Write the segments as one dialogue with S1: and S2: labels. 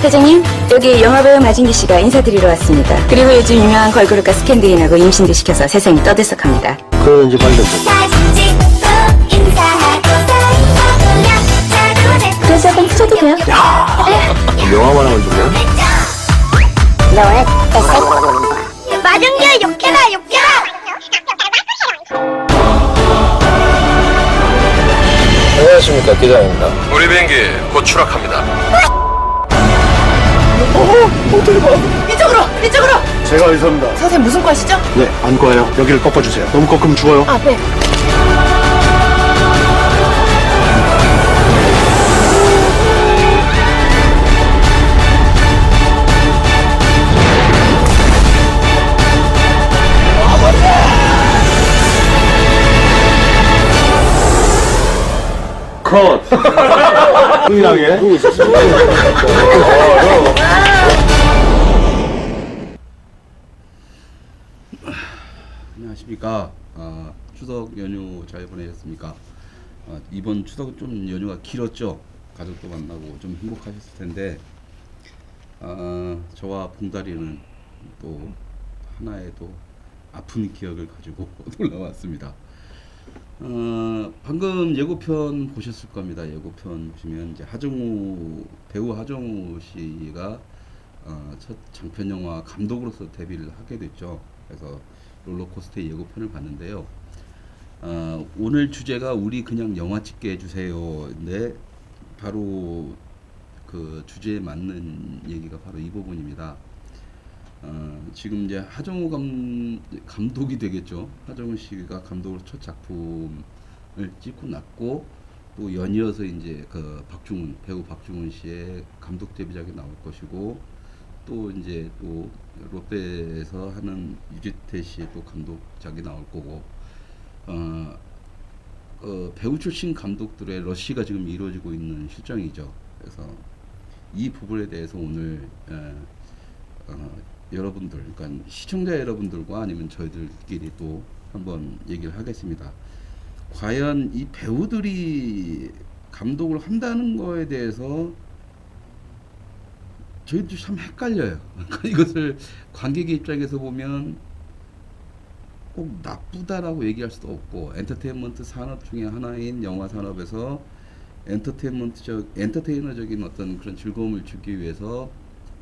S1: 사장님, 여기 영화배우 마진기 씨가 인사드리러 왔습니다. 그리고 요즘 유명한 걸그룹과 스캔드인하고 임신도 시켜서 세상이 떠들썩합니다.
S2: 그러는지 말든지.
S3: 사진 찍고 인사하고 사인하고 약자도
S1: 그래서 약간 후져도 돼요?
S2: 영화만 하면 좋네요.
S3: 너 오늘 됐어? 마중기야 욕해라 욕해라.
S2: 안녕하십니까, 기자입니다.
S4: 우리 비행기 곧 추락합니다.
S5: 이쪽으로!
S2: 제가 의사입니다.
S5: 선생님 무슨 과시죠?
S2: 네, 안과예요. 여기를 꺾어주세요. 너무 꺾으면 죽어요.
S5: 아, 네.
S2: 컷! 흥이하게.
S6: 안녕하십니까. 추석 연휴 잘 보내셨습니까? 이번 추석은 좀 연휴가 길었죠. 가족도 만나고 좀 행복하셨을 텐데 저와 봉다리는 또 하나의 또 아픈 기억을 가지고 올라왔습니다. 방금 예고편 보셨을 겁니다. 예고편 보시면 이제 배우 하정우 씨가 첫 장편 영화 감독으로서 데뷔를 하게 됐죠. 그래서 롤러코스터의 예고편을 봤는데요. 오늘 주제가 우리 그냥 영화 찍게 해주세요. 근데 바로 그 주제에 맞는 얘기가 바로 이 부분입니다. 지금 이제 하정우 감독이 되겠죠. 하정우 씨가 감독으로 첫 작품을 찍고 났고 또 연이어서 이제 그 배우 박중훈 씨의 감독 데뷔작이 나올 것이고 또 이제 또 롯데에서 하는 유지태 씨의 또 감독작이 나올 거고 배우 출신 감독들의 러시가 지금 이루어지고 있는 실정이죠. 그래서 이 부분에 대해서 오늘 여러분들, 그러니까 시청자 여러분들과 아니면 저희들끼리 또 한번 얘기를 하겠습니다. 과연 이 배우들이 감독을 한다는 거에 대해서 저희도 참 헷갈려요. 그러니까 이것을 관객의 입장에서 보면 꼭 나쁘다라고 얘기할 수도 없고, 엔터테인먼트 산업 중에 하나인 영화 산업에서 엔터테이너적인 어떤 그런 즐거움을 주기 위해서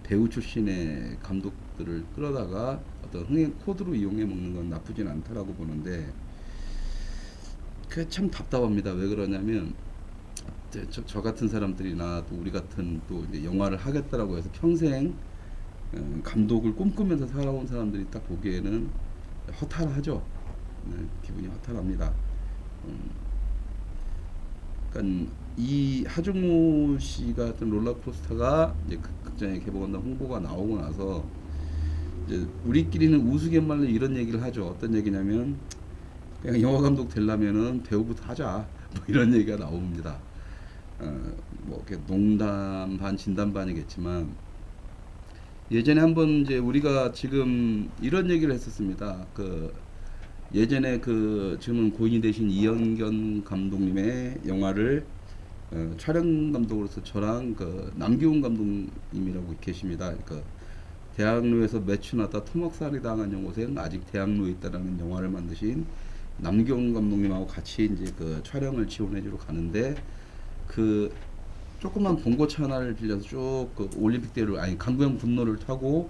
S6: 배우 출신의 감독들을 끌어다가 어떤 흥행 코드로 이용해 먹는 건 나쁘진 않다라고 보는데, 그게 참 답답합니다. 왜 그러냐면 저 같은 사람들이나 또 우리 같은 또 이제 영화를 하겠다라고 해서 평생 감독을 꿈꾸면서 살아온 사람들이 딱 보기에는 허탈하죠. 네, 기분이 허탈합니다. 그러니까 이 하정우 씨가 어떤 롤러코스터가 이제 극장에 개봉한다 홍보가 나오고 나서 이제 우리끼리는 우스갯말로 이런 얘기를 하죠. 어떤 얘기냐면 그냥 영화 감독 되려면은 배우부터 하자, 뭐 이런 얘기가 나옵니다. 뭐 이렇게 농담 반 진담 반이겠지만 예전에 한번 이제 우리가 지금 이런 얘기를 했었습니다. 예전에 지금은 고인이 되신 이영견 감독님의 영화를 촬영 감독으로서 저랑 남기훈 감독님이라고 계십니다. 대학로에서 매춘하다 토막살이 당한 연고생 아직 대학로에 있다라는 영화를 만드신 남기훈 감독님하고 같이 이제 촬영을 지원해주러 가는데 조그만 봉고차 하나를 빌려서 쭉 올림픽대로 강구형 분로를 타고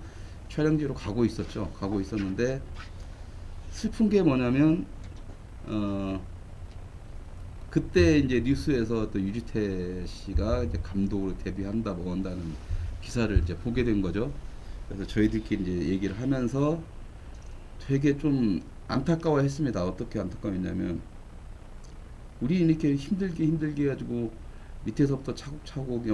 S6: 촬영지로 가고 있었는데 슬픈 게 뭐냐면 그때 이제 뉴스에서 또 유지태 씨가 이제 감독으로 데뷔한다 뭐 한다는 기사를 이제 보게 된 거죠. 그래서 저희들끼리 이제 얘기를 하면서 되게 좀 안타까워했습니다. 어떻게 안타까워했냐면 우리 이렇게 힘들게 해가지고 밑에서부터 차곡차곡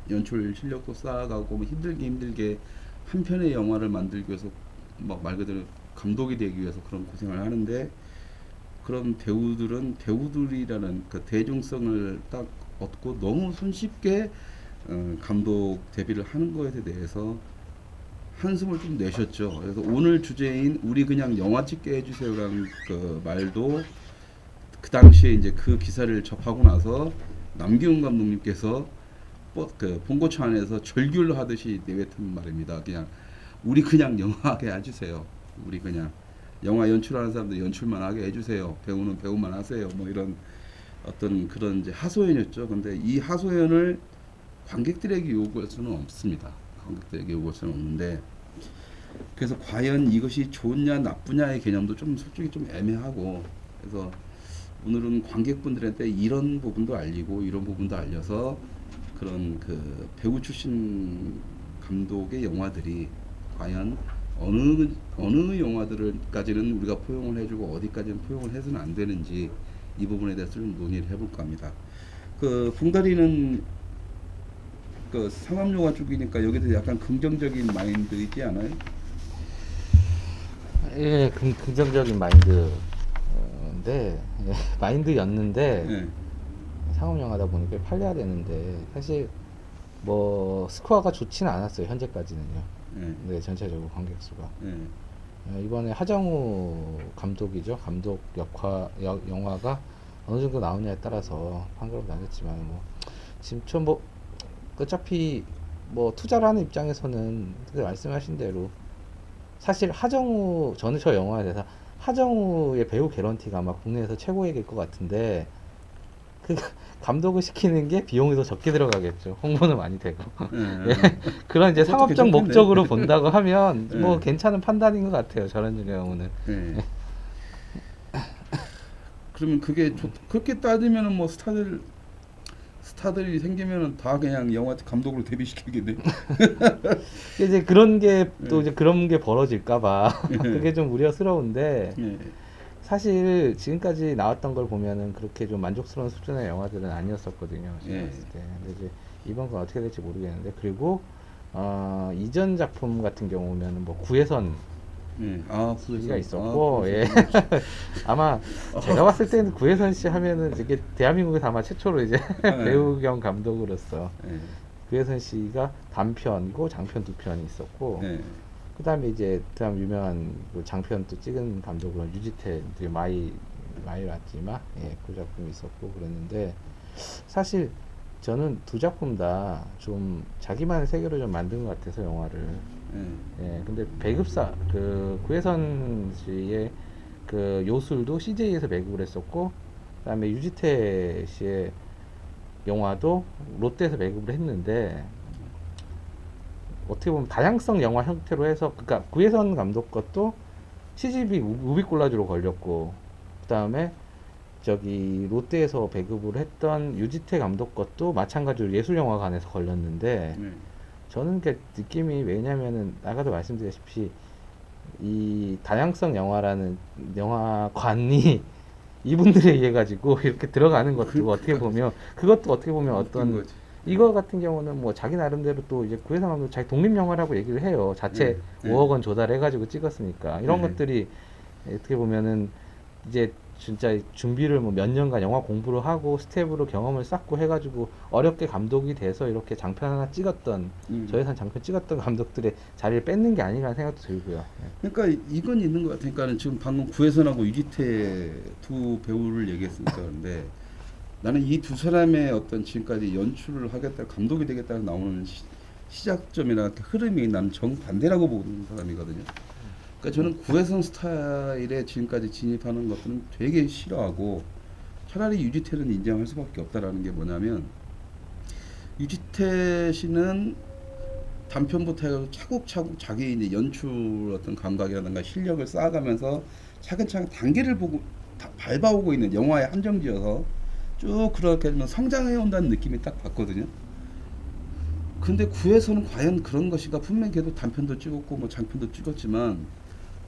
S6: 연출 실력도 쌓아가고 힘들게 한 편의 영화를 만들기 위해서 막 말 그대로 감독이 되기 위해서 그런 고생을 하는데, 그런 배우들이라는 대중성을 딱 얻고 너무 손쉽게 감독 데뷔를 하는 거에 대해서 한숨을 좀 내셨죠. 그래서 오늘 주제인 우리 그냥 영화 찍게 해주세요라는 말도 그 당시에 이제 그 기사를 접하고 나서 남기훈 감독님께서 그 본고초 안에서 절규하듯이 내뱉은 말입니다. 그냥 우리 그냥 영화하게 해주세요. 우리 그냥 영화 연출하는 사람들 연출만 하게 해주세요. 배우는 배우만 하세요. 뭐 이런 어떤 그런 이제 하소연이었죠. 근데 이 하소연을 관객들에게 요구할 수는 없습니다. 관객들에게 요구할 수는 없는데, 그래서 과연 이것이 좋냐 나쁘냐의 개념도 좀 솔직히 좀 애매하고, 그래서 오늘은 관객분들한테 이런 부분도 알리고 이런 부분도 알려서 그런 그 배우 출신 감독의 영화들이 과연 어느 영화들까지는 우리가 포용을 해주고 어디까지는 포용을 해서는 안 되는지 이 부분에 대해서 좀 논의를 해볼까 합니다. 그 봉다리는 그 상업영화 쪽이니까 여기에 대해 약간 긍정적인 마인드 있지 않아요?
S5: 예, 긍정적인 마인드인데 예, 마인드였는데
S6: 네.
S5: 상업 영화다 보니까 팔려야 되는데 사실 뭐 스코어가 좋지는 않았어요 현재까지는요.
S6: 네.
S5: 네, 전체적으로 관객 수가.
S6: 네.
S5: 이번에 하정우 감독이죠. 감독 영화가 어느 정도 나오냐에 따라서 판가름 나겠지만 뭐 지금 뭐 어차피 뭐 투자를 하는 입장에서는 말씀하신 대로 사실 저는 저 영화에 대해서 하정우의 배우 개런티가 아마 국내에서 최고액일 것 같은데 그 감독을 시키는 게 비용이 더 적게 들어가겠죠. 홍보는 많이 되고.
S6: 네.
S5: 예. 그런 이제
S6: 그것도
S5: 상업적
S6: 괜찮겠네.
S5: 목적으로 본다고 하면
S6: 네.
S5: 뭐 괜찮은 판단인 것 같아요. 저런 경우는.
S6: 네. 그러면 그렇게 따지면은 뭐 스타들이 생기면은 다 그냥 영화 감독으로 데뷔시키겠네.
S5: 이제 그런 게 또
S6: 네.
S5: 이제 그런 게 벌어질까봐 그게 좀 우려스러운데
S6: 네.
S5: 사실 지금까지 나왔던 걸 보면은 그렇게 좀 만족스러운 수준의 영화들은 아니었었거든요. 제가
S6: 예.
S5: 봤을 때. 근데 이제 이번 건 어떻게 될지 모르겠는데 그리고 이전 작품 같은 경우면은 뭐 구혜선
S6: 네. 아,
S5: 씨가 있었고
S6: 아,
S5: 예. 아마 제가 봤을 때는 구혜선 씨 하면은 이게 대한민국에서 아마 최초로 이제 배우 겸 감독으로서
S6: 네.
S5: 구혜선 씨가 단편이고 장편 두 편이 있었고
S6: 네.
S5: 그다음에 이제 다음 유명한 그 장편 또 찍은 감독으로 유지태 이제 마이 라지마 그 작품이 있었고 그랬는데 사실 저는 두 작품 다 좀 자기만의 세계로 좀 만든 것 같아서 영화를
S6: 네.
S5: 근데 배급사 그 구혜선 씨의 그 요술도 CJ에서 배급을 했었고 그다음에 유지태 씨의 영화도 롯데에서 배급을 했는데 어떻게 보면 다양성 영화 형태로 해서 그러니까 구혜선 감독 것도 CGV 우비콜라주로 걸렸고 그다음에 저기 롯데에서 배급을 했던 유지태 감독 것도 마찬가지로 예술영화관에서 걸렸는데
S6: 네.
S5: 저는 그 느낌이 왜냐면은 아까도 말씀드렸다시피 이 다양성 영화라는 영화관이 이분들에 의해 가지고 이렇게 들어가는 것도 어떻게 보면 그것도 어떻게 보면 어떤
S6: 거지.
S5: 이거 같은 경우는 뭐 자기 나름대로 또 이제 구혜선 감독 자기 독립 영화라고 얘기를 해요. 자체
S6: 네.
S5: 5억 원 조달해 가지고 찍었으니까 이런
S6: 네.
S5: 것들이 어떻게 보면은 이제 진짜 준비를 뭐 몇 년간 영화 공부를 하고 스텝으로 경험을 쌓고 해가지고 어렵게 감독이 돼서 이렇게 장편 하나 찍었던 저예산 장편 찍었던 감독들의 자리를 뺏는 게 아니라는 생각도 들고요.
S6: 그러니까 이건 있는 것 같으니까 지금 방금 구혜선하고 유지태 두 배우를 얘기했으니까 그런데 나는 이 두 사람의 어떤 지금까지 연출을 하겠다 감독이 되겠다 나오는 시작점이나 흐름이 나는 정반대라고 보는 사람이거든요. 그러니까 저는 구혜선 스타일에 지금까지 진입하는 것들은 되게 싫어하고 차라리 유지태는 인정할 수밖에 없다라는 게 뭐냐면 유지태 씨는 단편부터 해서 차곡차곡 자기 이제 연출 어떤 감각이라든가 실력을 쌓아가면서 차근차근 단계를 보고 밟아오고 있는 영화의 한정지어서 쭉 그렇게 성장해 온다는 느낌이 딱 받거든요. 근데 구혜선은 과연 그런 것이가 분명히 걔도 단편도 찍었고 뭐 장편도 찍었지만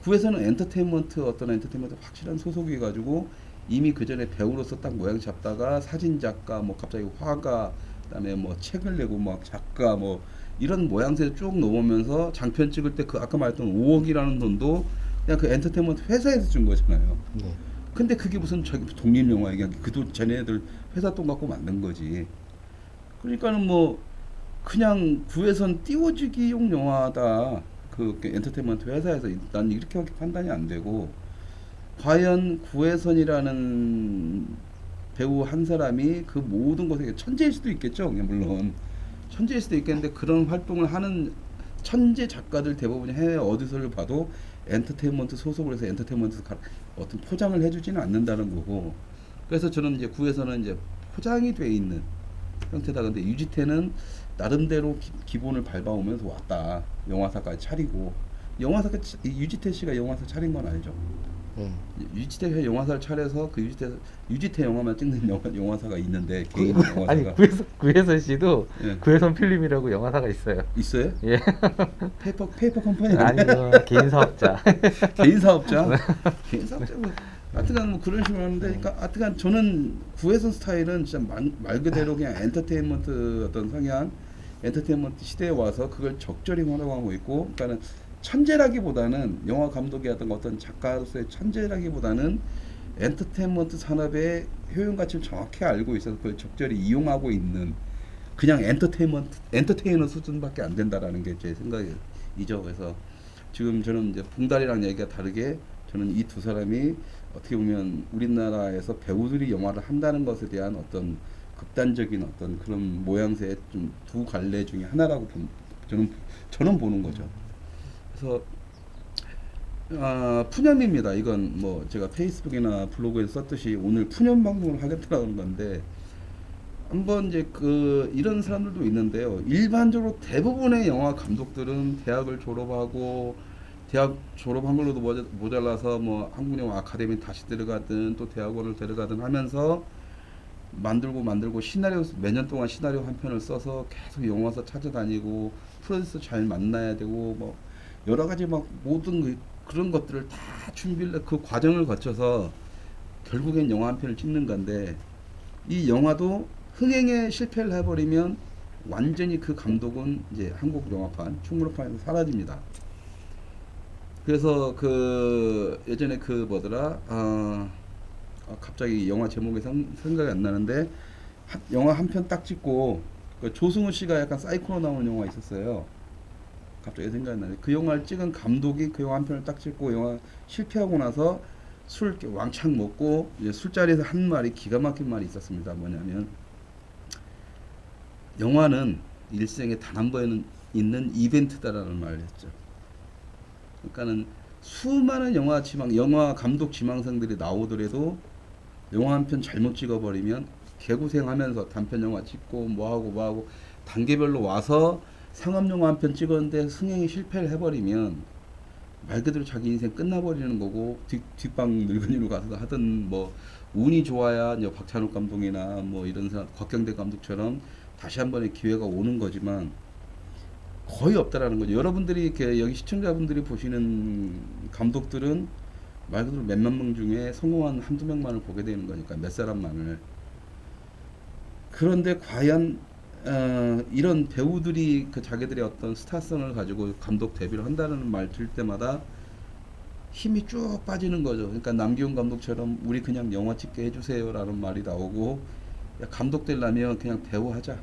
S6: 구혜선은 엔터테인먼트 확실한 소속이 가지고 이미 그 전에 배우로서 딱 모양 잡다가 사진 작가 뭐 갑자기 화가 그다음에 뭐 책을 내고 막 작가 뭐 이런 모양새를 쭉 넘으면서 장편 찍을 때 그 아까 말했던 5억이라는 돈도 그냥 그 엔터테인먼트 회사에서 준 거잖아요.
S5: 네.
S6: 근데 그게 무슨 자기 독립 영화 얘기야? 그도 쟤네들 회사 돈 갖고 만든 거지. 그러니까는 뭐 그냥 구혜선 띄워주기용 영화다. 그 엔터테인먼트 회사에서 난 이렇게밖에 판단이 안 되고 과연 구혜선이라는 배우 한 사람이 그 모든 것에 천재일 수도 있겠죠. 물론 천재일 수도 있겠는데 그런 활동을 하는 천재 작가들 대부분 해외 어디서를 봐도 엔터테인먼트 소속으로 해서 엔터테인먼트 어떤 포장을 해주지는 않는다는 거고. 그래서 저는 이제 구에서는 이제 포장이 돼 있는 형태다. 근데 유지태는 나름대로 기본을 밟아오면서 왔다. 영화사까지 차리고. 영화사가 유지태 씨가 영화사 차린 건 아니죠. 유지태가 영화사를 차려서 그 유지태 영화만 찍는 영화사가 있는데 개인 영화사가.
S5: 아니 구혜선 씨도
S6: 예.
S5: 구혜선 필름이라고 영화사가 있어요.
S6: 있어요?
S5: 예.
S6: 페이퍼 컴퍼니
S5: 아니요 개인 사업자.
S6: 개인 사업자. 개인 사업자. 뭐 하여튼간 뭐 그런 식으로 하는데, 그러니까 하여튼간 저는 구혜선 스타일은 진짜 말 그대로 그냥 엔터테인먼트 어떤 성향, 엔터테인먼트 시대에 와서 그걸 적절히 활용하고 있고, 그러니까는 천재라기보다는 영화 감독이라든가 어떤 작가로서의 천재라기보다는 엔터테인먼트 산업의 효용 가치를 정확히 알고 있어서 그걸 적절히 이용하고 있는 그냥 엔터테이너 수준밖에 안 된다라는 게 제 생각이죠. 그래서 지금 저는 이제 봉다리랑 얘기가 다르게 저는 이 두 사람이 어떻게 보면 우리나라에서 배우들이 영화를 한다는 것에 대한 어떤 극단적인 어떤 그런 모양새의 좀 두 갈래 중에 하나라고 저는 보는 거죠. 그래서 푸념입니다. 이건 뭐 제가 페이스북이나 블로그에 썼듯이 오늘 푸념 방송을 하겠다는 건데, 한번 이제 이런 사람들도 있는데요. 일반적으로 대부분의 영화 감독들은 대학을 졸업하고 대학 졸업한 걸로도 모자라서 뭐 한국영화 아카데미 다시 들어가든 또 대학원을 들어가든 하면서 만들고 시나리오 매년 동안 시나리오 한 편을 써서 계속 영화사 찾아다니고 프로듀서 잘 만나야 되고 뭐 여러 가지 막 모든 그런 것들을 다 준비를 그 과정을 거쳐서 결국엔 영화 한 편을 찍는 건데, 이 영화도 흥행에 실패를 해버리면 완전히 그 감독은 이제 한국 영화판, 충무로판에서 사라집니다. 그래서 예전에 뭐더라, 갑자기 영화 제목이 생각이 안 나는데, 영화 한 편 딱 찍고 조승우 씨가 약간 사이코로 나오는 영화 있었어요. 갑자기 생각이 안 나네. 그 영화를 찍은 감독이 그 영화 한 편을 딱 찍고 영화 실패하고 나서 술 왕창 먹고 이제 술자리에서 한 말이 기가 막힌 말이 있었습니다. 뭐냐면, 영화는 일생에 단 한 번 있는 이벤트다라는 말을 했죠. 그러니까는 수많은 영화 감독 지망생들이 나오더라도 영화 한 편 잘못 찍어버리면 개고생하면서 단편 영화 찍고 뭐하고 단계별로 와서 상업 영화 한 편 찍었는데 흥행이 실패를 해버리면 말 그대로 자기 인생 끝나버리는 거고, 뒷방 늙은이로 가서 하든 뭐 운이 좋아야 이제 박찬욱 감독이나 뭐 이런 사람, 곽경대 감독처럼 다시 한 번의 기회가 오는 거지만 거의 없다라는 거죠. 여러분들이 이렇게 여기 시청자분들이 보시는 감독들은 말 그대로 몇만 명 중에 성공한 한두 명만을 보게 되는 거니까, 몇 사람만을. 그런데 과연 이런 배우들이 자기들의 어떤 스타성을 가지고 감독 데뷔를 한다는 말 들을 때마다 힘이 쭉 빠지는 거죠. 그러니까 남기훈 감독처럼 우리 그냥 영화 찍게 해주세요 라는 말이 나오고, 야, 감독 되려면 그냥 배우 하자.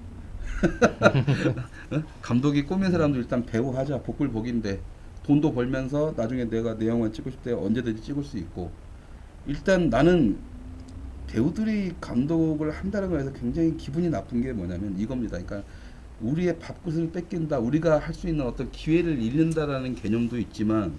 S6: 감독이 꾸민 사람도 일단 배우 하자. 복불복인데 돈도 벌면서 나중에 내가 내 영화 찍고 싶대 언제든지 찍을 수 있고. 일단 나는 배우들이 감독을 한다는 거에서 굉장히 기분이 나쁜 게 뭐냐면 이겁니다. 그러니까 우리의 밥그릇을 뺏긴다, 우리가 할 수 있는 어떤 기회를 잃는다라는 개념도 있지만,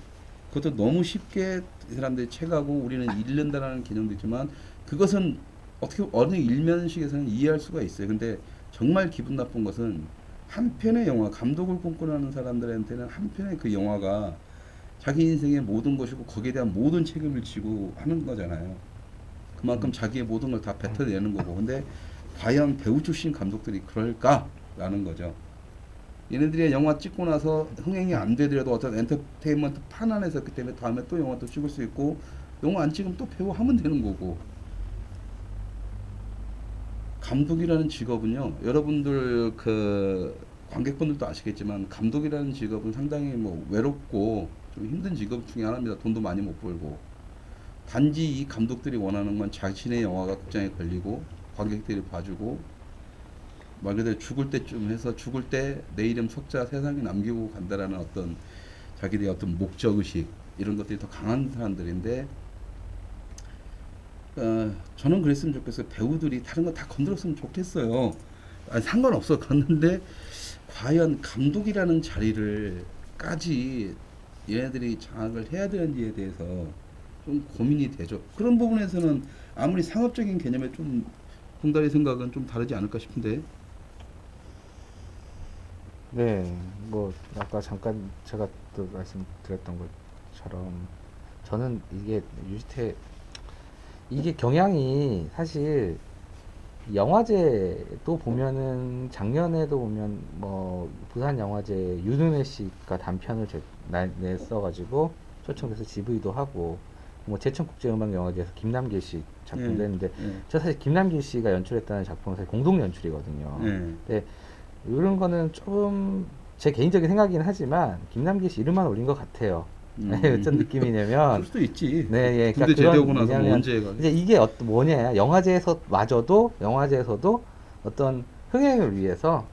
S6: 그것도 너무 쉽게 이 사람들이 채가고 우리는 잃는다라는 개념도 있지만, 그것은 어떻게 어느 일면식에서는 이해할 수가 있어요. 근데 정말 기분 나쁜 것은 한 편의 영화, 감독을 꿈꾸는 사람들한테는 한 편의 그 영화가 자기 인생의 모든 것이고 거기에 대한 모든 책임을 지고 하는 거잖아요. 그만큼 자기의 모든 걸 다 뱉어내는 거고. 근데 과연 배우 출신 감독들이 그럴까라는 거죠. 얘네들이 영화 찍고 나서 흥행이 안 되더라도 어떤 엔터테인먼트 판 안에서 했기 때문에 다음에 또 영화 또 찍을 수 있고, 영화 안 찍으면 또 배우 하면 되는 거고. 감독이라는 직업은요, 여러분들 관객분들도 아시겠지만 감독이라는 직업은 상당히 뭐 외롭고 좀 힘든 직업 중에 하나입니다. 돈도 많이 못 벌고. 단지 이 감독들이 원하는 건 자신의 영화가 극장에 걸리고 관객들이 봐주고 말 그대로 죽을 때쯤 해서 죽을 때 내 이름 석자 세상에 남기고 간다라는 어떤 자기들의 어떤 목적의식, 이런 것들이 더 강한 사람들인데, 저는 그랬으면 좋겠어요. 배우들이 다른 거 다 건드렸으면 좋겠어요. 아니, 상관없어. 갔는데 과연 감독이라는 자리를까지 얘네들이 장악을 해야 되는지에 대해서 좀 고민이 되죠. 그런 부분에서는 아무리 상업적인 개념에 좀 봉다리 생각은 좀 다르지 않을까 싶은데.
S5: 네, 뭐 아까 잠깐 제가 또 말씀드렸던 것처럼 저는 이게 유지태 이게 경향이 사실 영화제도 보면은 작년에도 보면 뭐 부산 영화제 윤은혜 씨가 단편을 냈어가지고 초청돼서 GV도 하고 뭐 제천국제음악영화제에서 김남길 씨 작품도 했는데 저 사실 김남길 씨가 연출했다는 작품은 사실 공동 연출이거든요. 근데 이런 거는 조금 제 개인적인 생각이긴 하지만 김남길 씨 이름만 올린 것 같아요. 어떤 느낌이냐면
S6: 그럴 수도 있지.
S5: 네, 예.
S6: 군대
S5: 그러니까
S6: 제대하고 나서 뭐
S5: 왜냐면
S6: 언제 가?
S5: 이제 이게 뭐냐, 영화제에서도 어떤 흥행을 위해서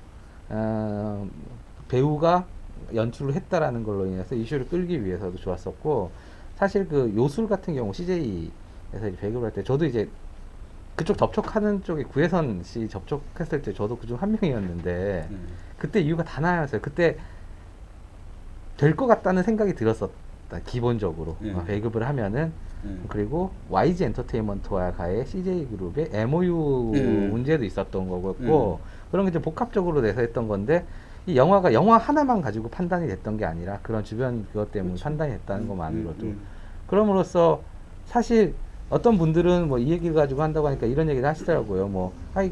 S5: 배우가 연출을 했다라는 걸로 인해서 이슈를 끌기 위해서도 좋았었고, 사실 그 요술 같은 경우 CJ에서 이제 배급을 할 때 저도 이제 그쪽 접촉하는 쪽에 구혜선 씨 접촉했을 때 저도 그중 한 명이었는데 그때 이유가 다 나였어요. 그때 될 것 같다는 생각이 들었었다. 기본적으로 배급을 하면은 그리고 YG 엔터테인먼트와의 CJ 그룹의 MOU 문제도 있었던 거고 그런 게 좀 복합적으로 돼서 했던 건데 이 영화가 영화 하나만 가지고 판단이 됐던 게 아니라 그런 주변 그것 때문에 판단이 됐다는 것만으로도 그럼으로써 사실 어떤 분들은 뭐 이 얘기를 가지고 한다고 하니까 이런 얘기를 하시더라고요. 뭐 아이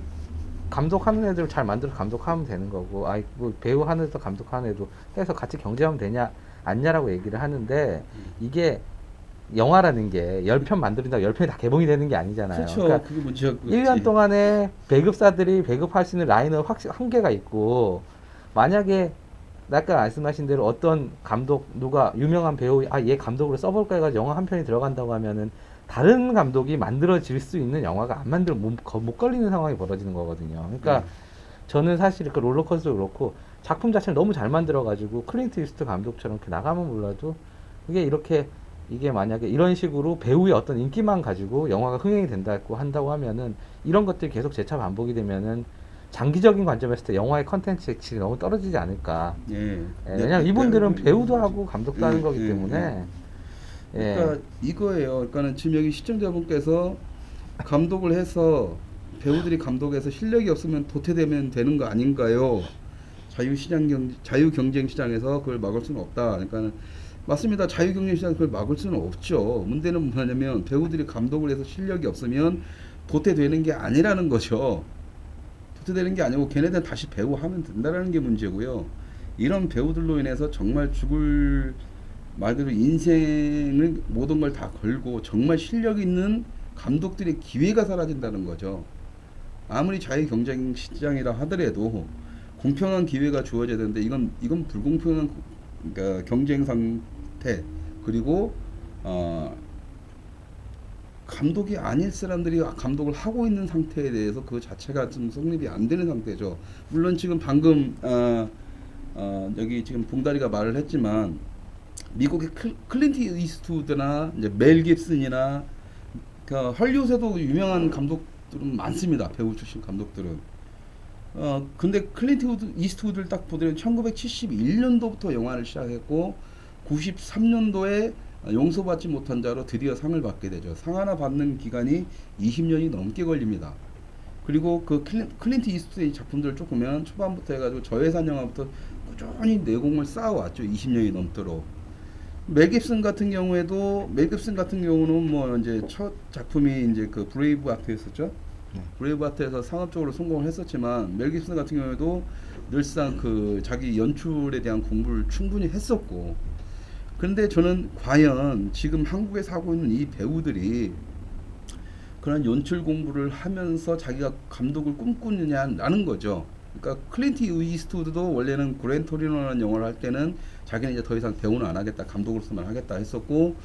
S5: 감독하는 애들 잘 만들어 감독하면 되는 거고, 아이 뭐 배우 하는 애도 감독하는 애도 해서 같이 경쟁하면 되냐 않냐라고 얘기를 하는데 이게 영화라는 게 10편 만들린다고 10편이 다 개봉이 되는 게 아니잖아요.
S6: 그렇죠.
S5: 그러니까
S6: 그게 문제가
S5: 1년 동안에 배급사들이 배급할 수 있는 라인은 한계가 있고, 만약에 아까 말씀하신 대로 어떤 감독 누가 유명한 배우 얘 감독으로 써볼까 해가지고 영화 한 편이 들어간다고 하면은 다른 감독이 만들어질 수 있는 영화가 못 걸리는 상황이 벌어지는 거거든요. 그러니까 저는 사실 그 롤러코스터도 그렇고 작품 자체를 너무 잘 만들어가지고 클린트 이스트 감독처럼 이렇게 나가면 몰라도 이게 만약에 이런 식으로 배우의 어떤 인기만 가지고 영화가 흥행이 된다고 한다고 하면은 이런 것들이 계속 재차 반복이 되면은 장기적인 관점에서 때 영화의 컨텐츠의 질이 너무 떨어지지 않을까. 왜냐면 이분들은 배우도 하고 감독도 하는 거기 때문에.
S6: 그러니까 이거예요. 그러니까는 지금 여기 시청자분께서 감독을 해서 배우들이 감독해서 실력이 없으면 도태되면 되는 거 아닌가요? 자유 경쟁 시장에서 그걸 막을 수는 없다. 그러니까 맞습니다. 자유 경쟁 시장 그걸 막을 수는 없죠. 문제는 뭐냐면 배우들이 감독을 해서 실력이 없으면 도태되는 게 아니라는 거죠. 도태되는 게 아니고 걔네들은 다시 배우하면 된다라는 게 문제고요. 이런 배우들로 인해서 정말 죽을 말 그대로 인생을 모든 걸 다 걸고 정말 실력 있는 감독들의 기회가 사라진다는 거죠. 아무리 자유 경쟁 시장이라 하더라도 공평한 기회가 주어져야 되는데 이건 불공평한 그러니까 경쟁 상태, 그리고 감독이 아닐 사람들이 감독을 하고 있는 상태에 대해서 그 자체가 좀 성립이 안 되는 상태죠. 물론 지금 방금 여기 지금 봉다리가 말을 했지만 미국의 클린트 이스트우드나 이제 멜 깁슨이나 그 헐리우드에도 유명한 감독들은 많습니다. 배우 출신 감독들은. 근데 클린트 이스트우드를 딱 보더니 1971년도부터 영화를 시작했고 93년도에 용서받지 못한 자로 드디어 상을 받게 되죠. 상 하나 받는 기간이 20년이 넘게 걸립니다. 그리고 그 클린트 이스트우드의 작품들을 쭉 보면 초반부터 해가지고 저예산 영화부터 꾸준히 내공을 쌓아왔죠. 20년이 넘도록. 멜 깁슨 같은 경우는 뭐 이제 첫 작품이 이제 그 브레이브 하트였었죠. 브레이브 하트에서 상업적으로 성공을 했었지만 멜 깁슨 같은 경우에도 늘상 그 자기 연출에 대한 공부를 충분히 했었고, 그런데 저는 과연 지금 한국에서 하고 있는 이 배우들이 그런 연출 공부를 하면서 자기가 감독을 꿈꾸느냐라는 거죠. 그러니까 클린트 이스트우드도 원래는 그랜토리노라는 영화를 할 때는 자기는 이제 더 이상 배우는 안 하겠다, 감독으로서만 하겠다 했었고,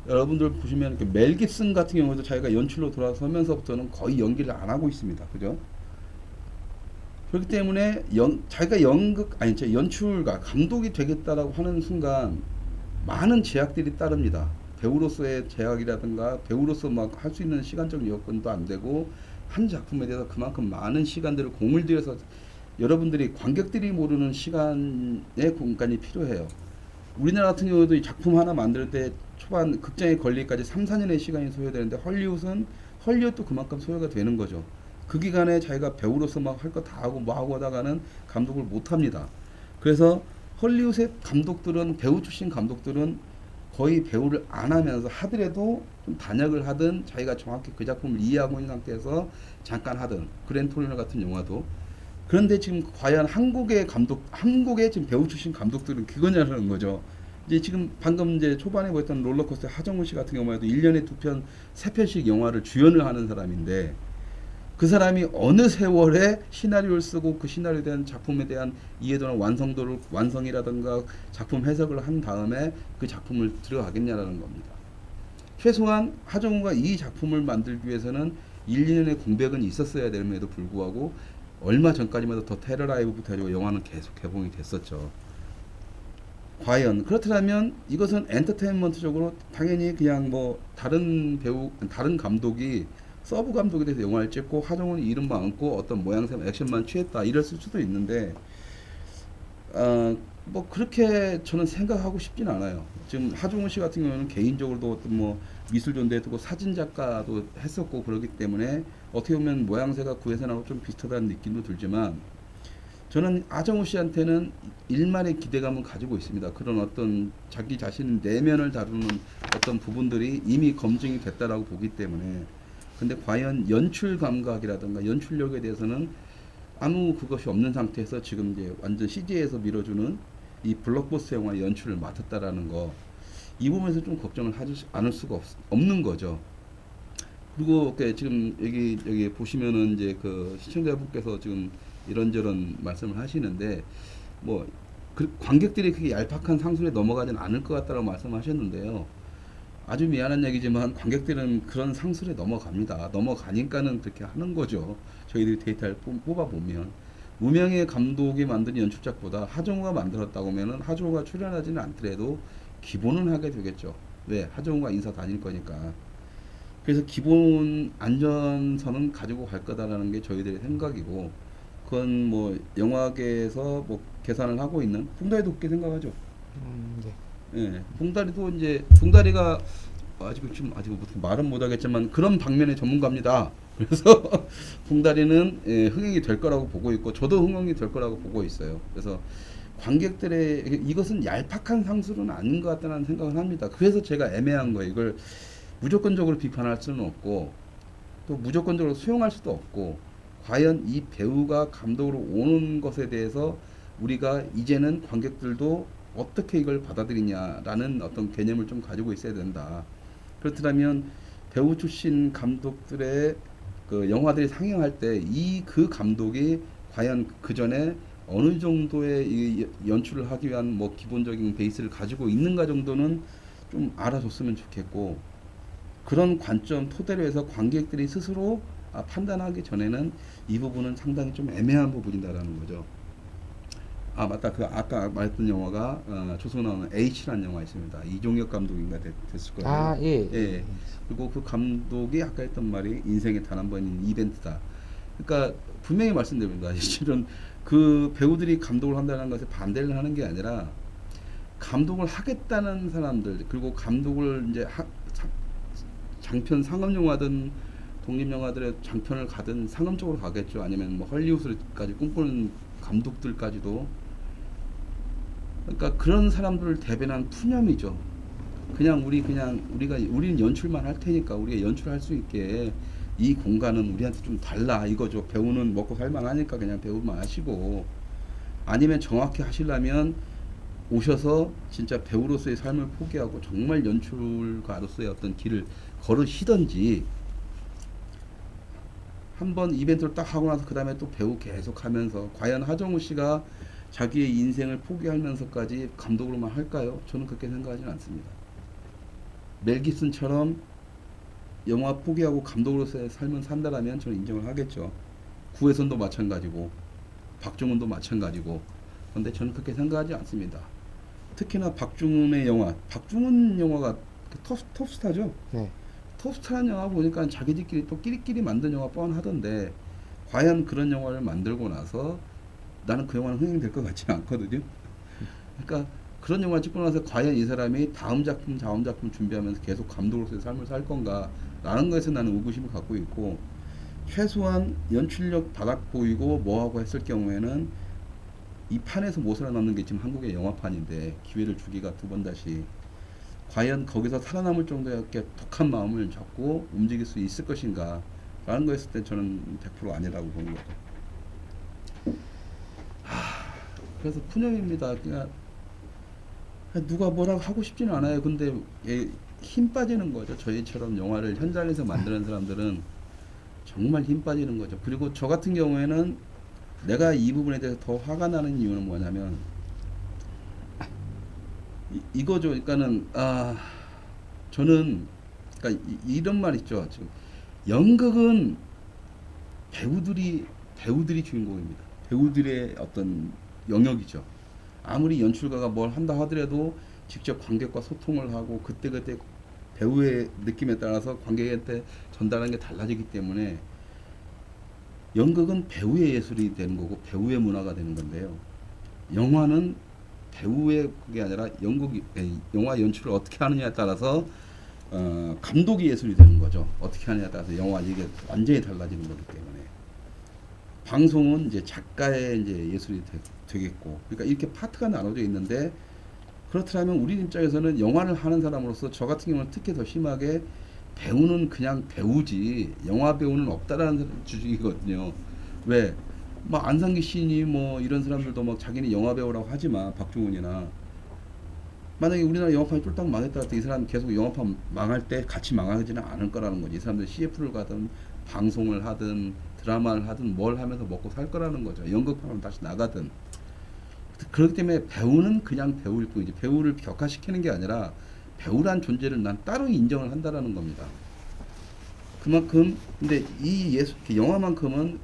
S6: 여러분들 보시면 이렇게 멜 깁슨 같은 경우도 자기가 연출로 돌아서면서부터는 거의 연기를 안 하고 있습니다. 그죠? 그렇기 때문에 자기가 연출가, 감독이 되겠다라고 하는 순간 많은 제약들이 따릅니다. 배우로서의 제약이라든가 배우로서 막 할 수 있는 시간적 여건도 안 되고 한 작품에 대해서 그만큼 많은 시간들을 공을 들여서 여러분들이 관객들이 모르는 시간의 공간이 필요해요. 우리나라 같은 경우도 이 작품 하나 만들 때 초반 극장에 걸리기까지 3, 4년의 시간이 소요되는데 헐리우드도 그만큼 소요가 되는 거죠. 그 기간에 자기가 배우로서 막 할 거 다 하고 뭐 하고 하다가는 감독을 못 합니다. 그래서 헐리우드의 감독들은 배우 출신 감독들은 거의 배우를 안 하면서 하더라도 좀 단역을 하든 자기가 정확히 그 작품을 이해하고 있는 상태에서 잠깐 하든 그랜 토리노 같은 영화도. 그런데 지금 과연 한국의 지금 배우 출신 감독들은 그거냐는 거죠. 이제 지금 방금 이제 초반에 보였던 롤러코스터 하정우 씨 같은 경우에도 1년에 2편, 3편씩 영화를 주연을 하는 사람인데 그 사람이 어느 세월에 시나리오를 쓰고 그 시나리오에 대한 작품에 대한 이해도나 완성이라든가 작품 해석을 한 다음에 그 작품을 들어가겠냐라는 겁니다. 최소한 하정우가 이 작품을 만들기 위해서는 1, 2년의 공백은 있었어야 됨에도 불구하고 얼마 전까지만 해도 더 테러라이브부터 해가지고 영화는 계속 개봉이 됐었죠. 과연 그렇다면 이것은 엔터테인먼트적으로 당연히 그냥 뭐 다른 감독이 서브 감독에 대해서 영화를 찍고 하정우는 이름만 얹고 어떤 모양새 액션만 취했다 이랬을 수도 있는데 뭐 그렇게 저는 생각하고 싶진 않아요. 지금 하정우 씨 같은 경우는 개인적으로도 어떤 뭐 미술 존대했고 사진 작가도 했었고 그러기 때문에 어떻게 보면 모양새가 구혜선하고 좀 비슷하다는 느낌도 들지만 저는 하정우 씨한테는 일말의 기대감을 가지고 있습니다. 그런 어떤 자기 자신 내면을 다루는 어떤 부분들이 이미 검증이 됐다라고 보기 때문에 근데 과연 연출 감각이라든가 연출력에 대해서는 아무 그것이 없는 상태에서 지금 이제 완전 CG에서 밀어주는 이 블록버스터 영화의 연출을 맡았다라는 거 이 부분에서 좀 걱정을 하지 않을 수가 없는 거죠. 그리고 지금 여기 보시면은 이제 그 시청자분께서 지금 이런저런 말씀을 하시는데 뭐 관객들이 그게 얄팍한 상술에 넘어가지는 않을 것 같다고 말씀하셨는데요. 아주 미안한 얘기지만 관객들은 그런 상술에 넘어갑니다. 넘어가니까는 그렇게 하는 거죠. 저희들이 데이터를 뽑아보면 무명의 감독이 만든 연출작보다 하정우가 만들었다고 하면은 하정우가 출연하지는 않더라도 기본은 하게 되겠죠. 왜? 하정우가 인사 다닐 거니까. 그래서 기본 안전선은 가지고 갈 거다라는 게 저희들의 생각이고 그건 뭐 영화계에서 뭐 계산을 하고 있는 봉다리도 그렇게 생각하죠.
S5: 네.
S6: 예, 봉다리가 아직 말은 못하겠지만 그런 방면의 전문가입니다. 그래서 봉다리는 흥행이 될 거라고 보고 있고 저도 흥행이 될 거라고 보고 있어요. 그래서 관객들의 이것은 얄팍한 상술은 아닌 것 같다는 생각을 합니다. 그래서 제가 애매한 거예요. 이걸 무조건적으로 비판할 수는 없고 또 무조건적으로 수용할 수도 없고 과연 이 배우가 감독으로 오는 것에 대해서 우리가 이제는 관객들도 어떻게 이걸 받아들이냐라는 어떤 개념을 좀 가지고 있어야 된다. 그렇다면 배우 출신 감독들의 그 영화들이 상영할 때 그 감독이 과연 그 전에 어느 정도의 이 연출을 하기 위한 뭐 기본적인 베이스를 가지고 있는가 정도는 좀 알아줬으면 좋겠고 그런 관점 토대로 해서 관객들이 스스로 판단하기 전에는 이 부분은 상당히 좀 애매한 부분이다라는 거죠. 아 맞다, 그 아까 말했던 영화가 조선 나오는 H라는 영화 있습니다. 이종혁 감독인가 됐을 거예요.
S5: 아 예.
S6: 예. 그리고 그 감독이 아까 했던 말이 인생에 단 한 번인 이벤트다. 그러니까 분명히 말씀드립니다. 실은 그 배우들이 감독을 한다는 것에 반대를 하는 게 아니라 감독을 하겠다는 사람들 그리고 감독을 이제 장편 상업 영화든 독립 영화들의 장편을 가든 상업적으로 가겠죠. 아니면 뭐 헐리우드까지 꿈꾸는 감독들까지도. 그러니까 그런 사람들을 대변한 푸념이죠. 우리는 연출만 할 테니까 우리가 연출할 수 있게 이 공간은 우리한테 좀 달라 이거죠. 배우는 먹고 살만 하니까 그냥 배우만 하시고 아니면 정확히 하시려면 오셔서 진짜 배우로서의 삶을 포기하고 정말 연출가로서의 어떤 길을 걸으시던지 한번 이벤트를 딱 하고 나서 그 다음에 또 배우 계속 하면서 과연 하정우 씨가 자기의 인생을 포기하면서까지 감독으로만 할까요? 저는 그렇게 생각하지는 않습니다. 멜 깁슨처럼 영화 포기하고 감독으로서의 삶을 산다라면 저는 인정을 하겠죠. 구혜선도 마찬가지고 박중훈도 마찬가지고. 그런데 저는 그렇게 생각하지 않습니다. 특히나 박중훈의 영화, 박중훈 영화가 톱스타죠.
S5: 네.
S6: 톱스타라는 영화 보니까 자기들끼리 또 끼리끼리 만든 영화 뻔하던데 과연 그런 영화를 만들고 나서 나는 그 영화는 흥행될 것 같지는 않거든요. 그러니까 그런 영화 찍고 나서 과연 이 사람이 다음 작품 준비하면서 계속 감독으로서의 삶을 살 건가라는 것에 나는 의구심을 갖고 있고, 최소한 연출력 바닥 보이고 뭐하고 했을 경우에는 이 판에서 못 살아남는 게 지금 한국의 영화판인데 기회를 주기가 두 번 다시, 과연 거기서 살아남을 정도의 독한 마음을 잡고 움직일 수 있을 것인가 라는 거 했을 때 저는 100% 아니라고 보는 거죠. 그래서 푸념입니다. 그냥 누가 뭐라고 하고 싶지는 않아요. 근데 힘 빠지는 거죠. 저희처럼 영화를 현장에서 만드는 사람들은 정말 힘 빠지는 거죠. 그리고 저 같은 경우에는 내가 이 부분에 대해서 더 화가 나는 이유는 뭐냐면 이거죠. 그러니까는 저는 그러니까 이런 말 있죠. 지금 연극은 배우들이 주인공입니다. 배우들의 어떤 영역이죠. 아무리 연출가가 뭘 한다 하더라도 직접 관객과 소통을 하고 그때그때 배우의 느낌에 따라서 관객한테 전달하는 게 달라지기 때문에 연극은 배우의 예술이 되는 거고 배우의 문화가 되는 건데요. 영화는 배우의 그게 아니라 영화 연출을 어떻게 하느냐에 따라서 감독이 예술이 되는 거죠. 어떻게 하느냐에 따라서 영화 이게 완전히 달라지는 거기 때문에. 방송은 이제 작가의 이제 예술이 되겠고, 그러니까 이렇게 파트가 나눠져 있는데, 그렇다면 우리 입장에서는 영화를 하는 사람으로서 저 같은 경우는 특히 더 심하게 배우는 그냥 배우지 영화 배우는 없다라는 주장이거든요. 왜? 막 안상기 씨니 뭐 이런 사람들도 막 자기는 영화 배우라고 하지만, 박중훈이나 만약에 우리나라 영화판이 쫄딱 망했다 할 때 이 사람 계속 영화판 망할 때 같이 망하지는 않을 거라는 거지. 이 사람들 CF를 가든 방송을 하든 드라마를 하든 뭘 하면서 먹고 살 거라는 거죠. 연극판으로 다시 나가든. 그렇기 때문에 배우는 그냥 배우일 뿐이지, 배우를 격화시키는 게 아니라 배우란 존재를 난 따로 인정을 한다라는 겁니다. 그만큼 근데 이 예술, 영화만큼은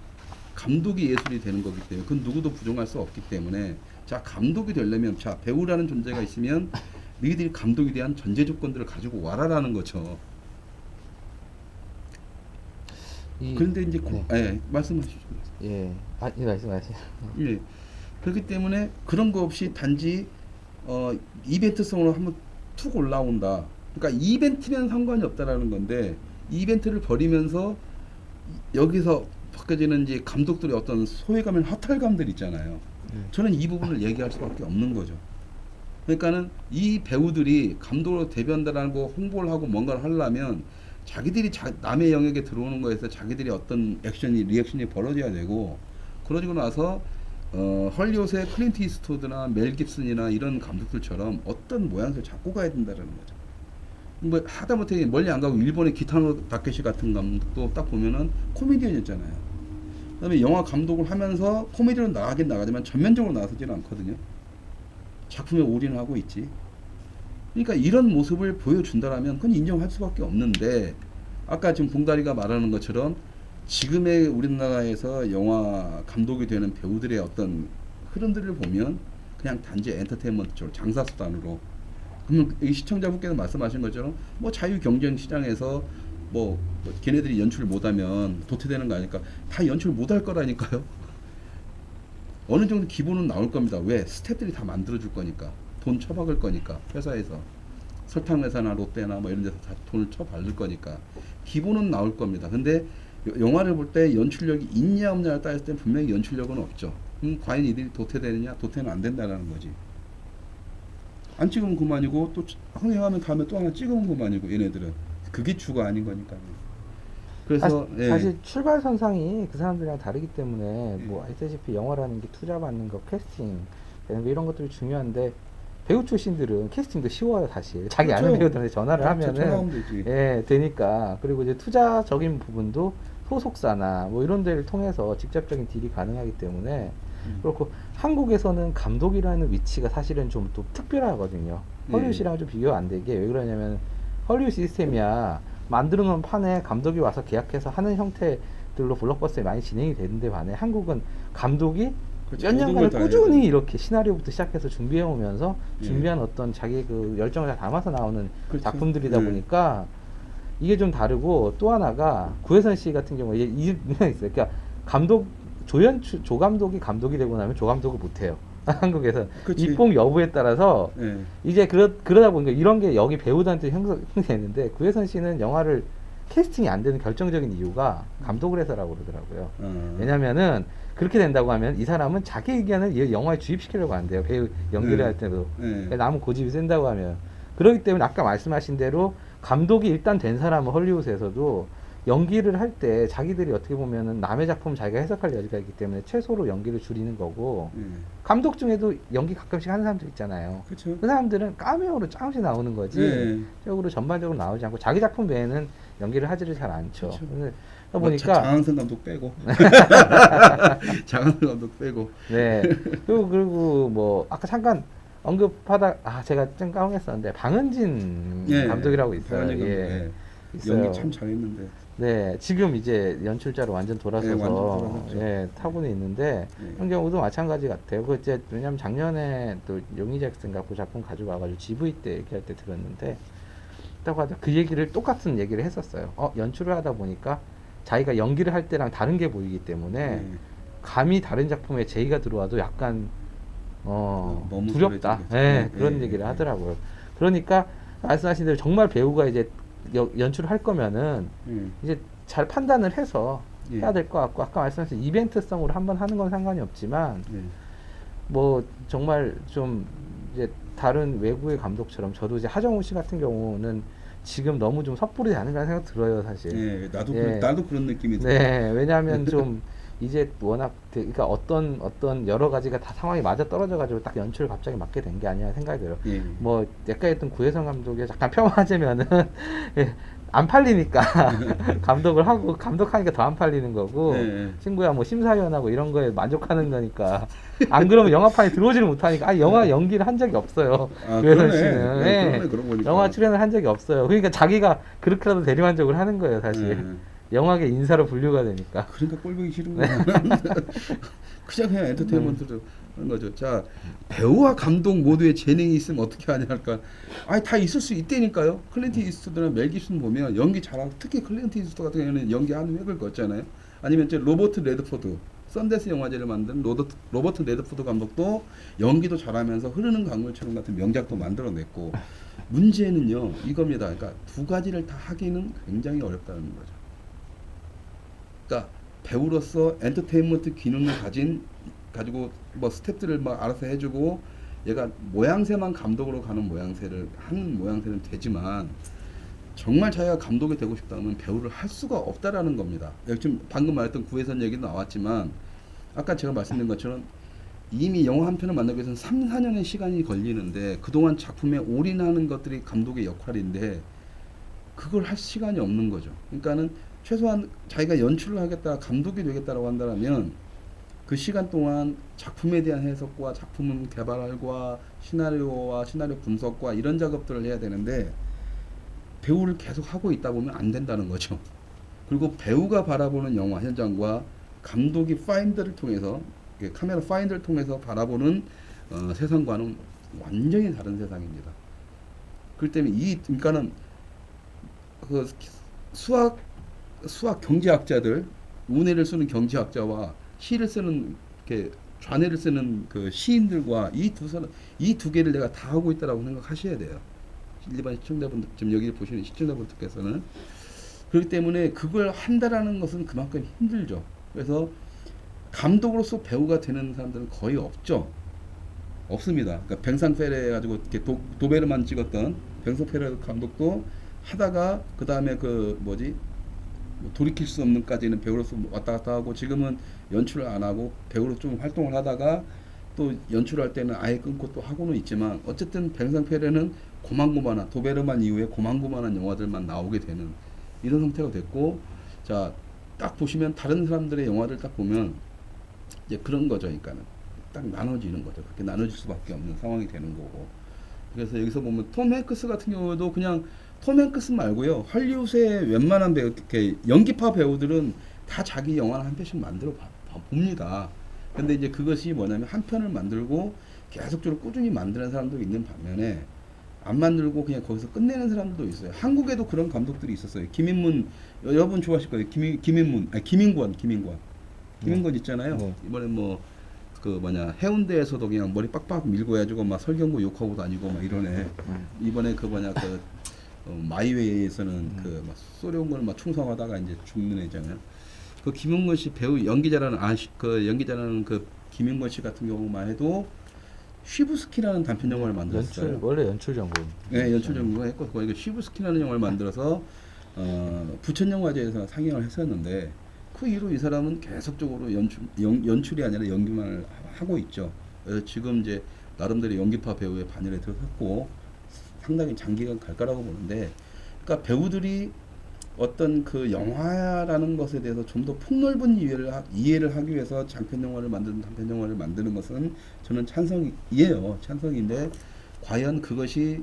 S6: 감독이 예술이 되는 거기 때문에 그건 누구도 부정할 수 없기 때문에, 자 감독이 되려면 자 배우라는 존재가 있으면 너희들이 감독에 대한 전제 조건들을 가지고 와라라는 거죠. 그런데 이제 말씀하시죠.
S5: 예, 말씀하세요.
S6: 예. 그렇기 때문에 그런 거 없이 단지 이벤트성으로 한번 툭 올라온다. 그러니까 이벤트면 상관이 없다라는 건데, 이벤트를 벌이면서 여기서 바뀌어지는 이제 감독들의 어떤 소외감이나 허탈감들 있잖아요. 저는 이 부분을 얘기할 수밖에 없는 거죠. 그러니까는 이 배우들이 감독으로 데뷔한다라고 홍보를 하고 뭔가를 하려면 자기들이 남의 영역에 들어오는 거에서 자기들이 어떤 리액션이 벌어져야 되고, 그러지고 나서 헐리우드의 클린트 이스트우드나 멜 깁슨이나 이런 감독들처럼 어떤 모양새를 잡고 가야 된다는 거죠. 뭐 하다못해 멀리 안 가고 일본의 기타노 다케시 같은 감독도 딱 보면은 코미디언이었잖아요. 그다음에 영화 감독을 하면서 코미디로 나가긴 나가지만 전면적으로 나서지는 않거든요. 작품에 올인하고 있지. 그러니까 이런 모습을 보여준다라면 그건 인정할 수밖에 없는데, 아까 지금 봉다리가 말하는 것처럼 지금의 우리나라에서 영화 감독이 되는 배우들의 어떤 흐름들을 보면 그냥 단지 엔터테인먼트적으로 장사수단으로, 그러면 이 시청자분께서 말씀하신 것처럼 뭐 자유 경쟁 시장에서 뭐 걔네들이 연출을 못하면 도태되는 거 아닐까? 다 연출 못할 거라니까요. 어느 정도 기본은 나올 겁니다. 왜? 스태프들이 다 만들어줄 거니까, 돈 쳐박을 거니까, 회사에서 설탕 회사나 롯데나 뭐 이런 데서 다 돈을 쳐박을 거니까 기본은 나올 겁니다. 근데 영화를 볼 때 연출력이 있냐 없냐를 따졌을 때 분명히 연출력은 없죠. 과연 이들이 도태되느냐? 도태는 안 된다라는 거지. 안 찍으면 그만이고, 또 흥행하면 다음에 또 하나 찍으면 그만이고, 얘네들은 그게 주가 아닌 거니까요. 그래서
S5: 사실 출발선상이 그 사람들이랑 다르기 때문에 뭐 알다시피 영화라는 게 투자받는 거, 캐스팅 이런 것들이 중요한데, 배우 출신들은 캐스팅도 쉬워요. 사실 자기
S6: 그렇죠.
S5: 아는 배우들한테 전화를 하면은
S6: 전화하면 되지.
S5: 예, 되니까. 그리고 이제 투자적인 부분도 소속사나 뭐 이런 데를 통해서 직접적인 딜이 가능하기 때문에 그렇고, 한국에서는 감독이라는 위치가 사실은 좀 또 특별하거든요. 헐리우드랑 좀 비교가 안 되게. 왜 그러냐면 헐리우드 시스템이야 만들어 놓은 판에 감독이 와서 계약해서 하는 형태들로 블록버스에 많이 진행이 되는데, 반해 한국은 감독이
S6: 그렇죠.
S5: 몇 년간을
S6: 모든 걸다
S5: 꾸준히
S6: 해야
S5: 이렇게 시나리오부터 시작해서 준비해 오면서 준비한 어떤 자기의 그 열정을 다 담아서 나오는
S6: 그렇죠.
S5: 작품들이다 보니까 이게 좀 다르고, 또 하나가 구혜선 씨 같은 경우에 이 문제가 있어요. 그러니까 감독 조 감독이 감독이 되고 나면 조 감독을 못해요. 한국에서
S6: 그치.
S5: 입봉 여부에 따라서
S6: 예.
S5: 이제 그러다 보니까 이런 게 여기 배우들한테 형성되는데 구혜선 씨는 영화를 캐스팅이 안 되는 결정적인 이유가 감독을 해서라고 그러더라고요. 왜냐면은 그렇게 된다고 하면 이 사람은 자기 의견을 이 영화에 주입시키려고 한대요. 배우 연기를
S6: 네.
S5: 할 때도.
S6: 네.
S5: 그러니까 남은 고집이 센다고 하면. 그렇기 때문에 아까 말씀하신 대로 감독이 일단 된 사람은 헐리우드에서도 연기를 할 때 자기들이 어떻게 보면은 남의 작품 자기가 해석할 여지가 있기 때문에 최소로 연기를 줄이는 거고
S6: 예.
S5: 감독 중에도 연기 가끔씩 하는 사람들 있잖아요.
S6: 그렇죠.
S5: 그 사람들은 카메오로 조금씩 나오는 거지
S6: 예.
S5: 적으로 전반적으로 나오지 않고 자기 작품 외에는 연기를 하지를 잘 않죠.
S6: 그렇죠.
S5: 그러다
S6: 뭐
S5: 보니까
S6: 장항선 감독 빼고 장항선 감독 빼고
S5: 네. 그리고 뭐 아까 잠깐 언급하다 제가 좀 까먹었었는데 방은진
S6: 예.
S5: 감독이라고 있어요.
S6: 방은진 감독,
S5: 예.
S6: 예.
S5: 있어요.
S6: 연기 참 잘했는데.
S5: 네, 지금 이제 연출자로 완전 돌아서서
S6: 완전 돌아섰죠.
S5: 예, 타고는 있는데
S6: 예.
S5: 그런 경우도 마찬가지 같아요. 그 이제 왜냐면 작년에 또 용의 잭슨가 그 작품 가져와가지고 GV 때 얘기할 때 들었는데 있다고 하다 그 얘기를 똑같은 얘기를 했었어요. 연출을 하다 보니까 자기가 연기를 할 때랑 다른 게 보이기 때문에
S6: 예.
S5: 감히 다른 작품에 제의가 들어와도 약간
S6: 너무
S5: 두렵다.
S6: 그래지겠죠.
S5: 예,
S6: 예,
S5: 그런
S6: 예,
S5: 얘기를
S6: 예.
S5: 하더라고요. 그러니까 말씀하신 대로 정말 배우가 이제 연출을 할 거면은
S6: 예.
S5: 이제 잘 판단을 해서
S6: 예.
S5: 해야 될 것 같고 아까 말씀하신 이벤트성으로 한번 하는 건 상관이 없지만
S6: 예.
S5: 뭐 정말 좀 이제 다른 외국의 감독처럼 저도 이제 하정우 씨 같은 경우는 지금 너무 좀 섣부르지 않은가 생각 들어요 사실.
S6: 예. 나도
S5: 예.
S6: 나도 그런 느낌이 들어요.
S5: 네, 왜냐하면 좀 이제 워낙 그러니까 어떤 여러 가지가 다 상황이 맞아 떨어져 가지고 딱 연출을 갑자기 맡게 된 게 아니라 생각이 들어요.
S6: 예.
S5: 뭐 아까 했던 구혜성 감독이 잠깐 폄하하자면은 예, 안 팔리니까 감독을 하고 감독하니까 더 안 팔리는 거고
S6: 예.
S5: 친구야 뭐 심사위원하고 이런 거에 만족하는 거니까 안 그러면 영화판에 들어오지를 못하니까 영화 연기를 한 적이 없어요. 구혜선
S6: 그러네.
S5: 씨는
S6: 네,
S5: 예,
S6: 그러네, 그러고 보니까.
S5: 영화 출연을 한 적이 없어요. 그러니까 자기가 그렇게라도 대리만족을 하는 거예요 사실.
S6: 예.
S5: 영화계 인사로 분류가 되니까.
S6: 그러니까 꼴보기 싫은 거야. 그냥 엔터테인먼트로 하는 거죠. 자, 배우와 감독 모두의 재능이 있으면 어떻게 하냐 할까? 다 있을 수 있다니까요. 클린트 이스트우드나 멜 깁슨 보면 연기 잘하고 특히 클린트 이스트우드 같은 경우는 연기 한 획을 걷잖아요. 아니면 이제 로버트 레드포드 썬데스 영화제를 만든 로버트 레드포드 감독도 연기도 잘하면서 흐르는 강물처럼 같은 명작도 만들어냈고 문제는요 이겁니다. 그러니까 두 가지를 다 하기는 굉장히 어렵다는 거죠. 그러니까 배우로서 엔터테인먼트 기능을 가지고 뭐 스태프들을 막 알아서 해주고 얘가 모양새만 감독으로 가는 모양새는 되지만 정말 자기가 감독이 되고 싶다면 배우를 할 수가 없다라는 겁니다. 지금 방금 말했던 구혜선 얘기도 나왔지만 아까 제가 말씀드린 것처럼 이미 영화 한 편을 만들기 위해서는 3, 4년의 시간이 걸리는데 그동안 작품에 올인하는 것들이 감독의 역할인데 그걸 할 시간이 없는 거죠. 그러니까는 최소한 자기가 연출을 하겠다, 감독이 되겠다라고 한다면 그 시간 동안 작품에 대한 해석과 작품 개발과 시나리오와 시나리오 분석과 이런 작업들을 해야 되는데 배우를 계속 하고 있다 보면 안 된다는 거죠. 그리고 배우가 바라보는 영화 현장과 감독이 파인더를 통해서 카메라 파인더를 통해서 바라보는 세상과는 완전히 다른 세상입니다. 그렇기 때문에 그러니까는 그 수학 경제학자들 운해를 쓰는 경제학자와 시를 쓰는 이렇게 좌뇌를 쓰는 그 시인들과 이 두 개를 내가 다 하고 있다라고 생각하셔야 돼요. 일반 시청자분들 지금 여기 보시는 시청자분들께서는 그렇기 때문에 그걸 한다라는 것은 그만큼 힘들죠. 그래서 감독으로서 배우가 되는 사람들은 거의 없습니다. 그러니까 뱅상페레 가지고 이렇게 도베르만 찍었던 뱅상페레 감독도 하다가 그 다음에 돌이킬 수 없는까지는 배우로서 왔다 갔다 하고 지금은 연출을 안 하고 배우로 좀 활동을 하다가 또 연출할 때는 아예 끊고 또 하고는 있지만 어쨌든 뱅상페레는 고만고만한 도베르만 이후에 고만고만한 영화들만 나오게 되는 이런 형태가 됐고 자 딱 보시면 다른 사람들의 영화를 딱 보면 이제 그런 거죠. 그러니까는 딱 나눠지는 거죠. 그렇게 나눠질 수밖에 없는 상황이 되는 거고 그래서 여기서 보면 톰 행크스 같은 경우도 그냥 톰 행크스 말고요. 할리우드의 웬만한 배우, 이렇게 연기파 배우들은 다 자기 영화를 한 편씩 만들어 봅니다. 근데 이제 그것이 뭐냐면 한 편을 만들고 계속적으로 꾸준히 만드는 사람도 있는 반면에 안 만들고 그냥 거기서 끝내는 사람들도 있어요. 한국에도 그런 감독들이 있었어요. 김인문 여러분 좋아하실 거예요. 김인권 김인권 있잖아요.
S5: 네.
S6: 이번에 뭐 그 뭐냐 해운대에서도 그냥 머리 빡빡 밀고 해가지고 막 설경구 욕하고 다니고 막 이러네. 이번에 그 뭐냐 그 마이웨이에서는 그 막 쏘려온 걸 막 충성하다가 이제 죽는 애잖아요. 그 김인권 씨 배우 연기자라는 그 연기자라는 그 김인권 씨 같은 경우만 해도 쉬브스키라는 단편 영화를 만들었어요.
S5: 원래 연출 전공.
S6: 네, 연출 전공을 했고 거기가 쉬브스키라는 영화를 만들어서 부천영화제에서 상영을 했었는데 그 이후로 이 사람은 계속적으로 연출이 아니라 연기만 하고 있죠. 그래서 지금 이제 나름대로 연기파 배우의 반열에 들어섰고 상당히 장기간 갈 거라고 보는데, 그러니까 배우들이 어떤 그 영화라는 것에 대해서 좀 더 폭넓은 이해를 하기 위해서 장편 영화를 만드는 단편 영화를 만드는 것은 저는 찬성이에요. 찬성인데 과연 그것이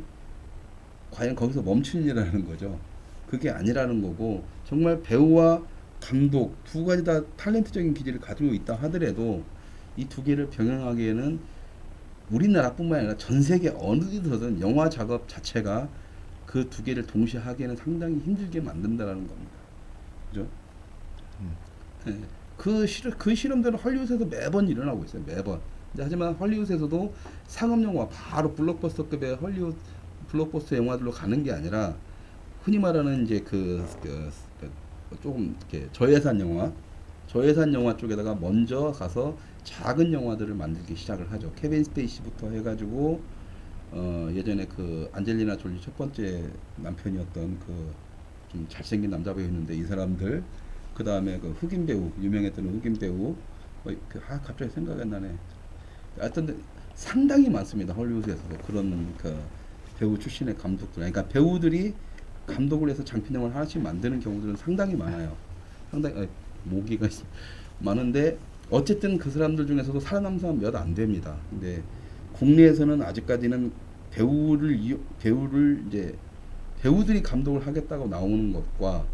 S6: 과연 거기서 멈추느냐라는 거죠. 그게 아니라는 거고, 정말 배우와 감독 두 가지 다 탤런트적인 기질을 가지고 있다 하더라도 이 두 개를 병행하기에는 우리나라뿐만 아니라 전 세계 어디서든 영화 작업 자체가 그 두 개를 동시에 하기에는 상당히 힘들게 만든다라는 겁니다. 그죠? 네. 그 실험들은 헐리우드에서 매번 일어나고 있어요. 매번. 하지만 헐리우드에서도 상업 영화 바로 블록버스터급의 헐리우드 블록버스터 영화들로 가는 게 아니라 흔히 말하는 이제 조금 이렇게 저예산 영화 쪽에다가 먼저 가서 작은 영화들을 만들기 시작을 하죠. 케빈 스페이시부터 해가지고 예전에 그 안젤리나 졸리 첫 번째 남편이었던 그 좀 잘생긴 남자 배우였는데 이 사람들, 그 다음에 그 흑인 배우, 유명했던 흑인 배우, 갑자기 생각이 안 나네. 하여튼 상당히 많습니다. 헐리우드에서도 그런 그 배우 출신의 감독들, 그러니까 배우들이 감독을 해서 장편 영화를 하나씩 만드는 경우들은 상당히 많아요. 상당히 모기가 많은데 어쨌든 그 사람들 중에서도 살아남은 사람 몇 안 됩니다. 근데 국내에서는 아직까지는 배우들이 감독을 하겠다고 나오는 것과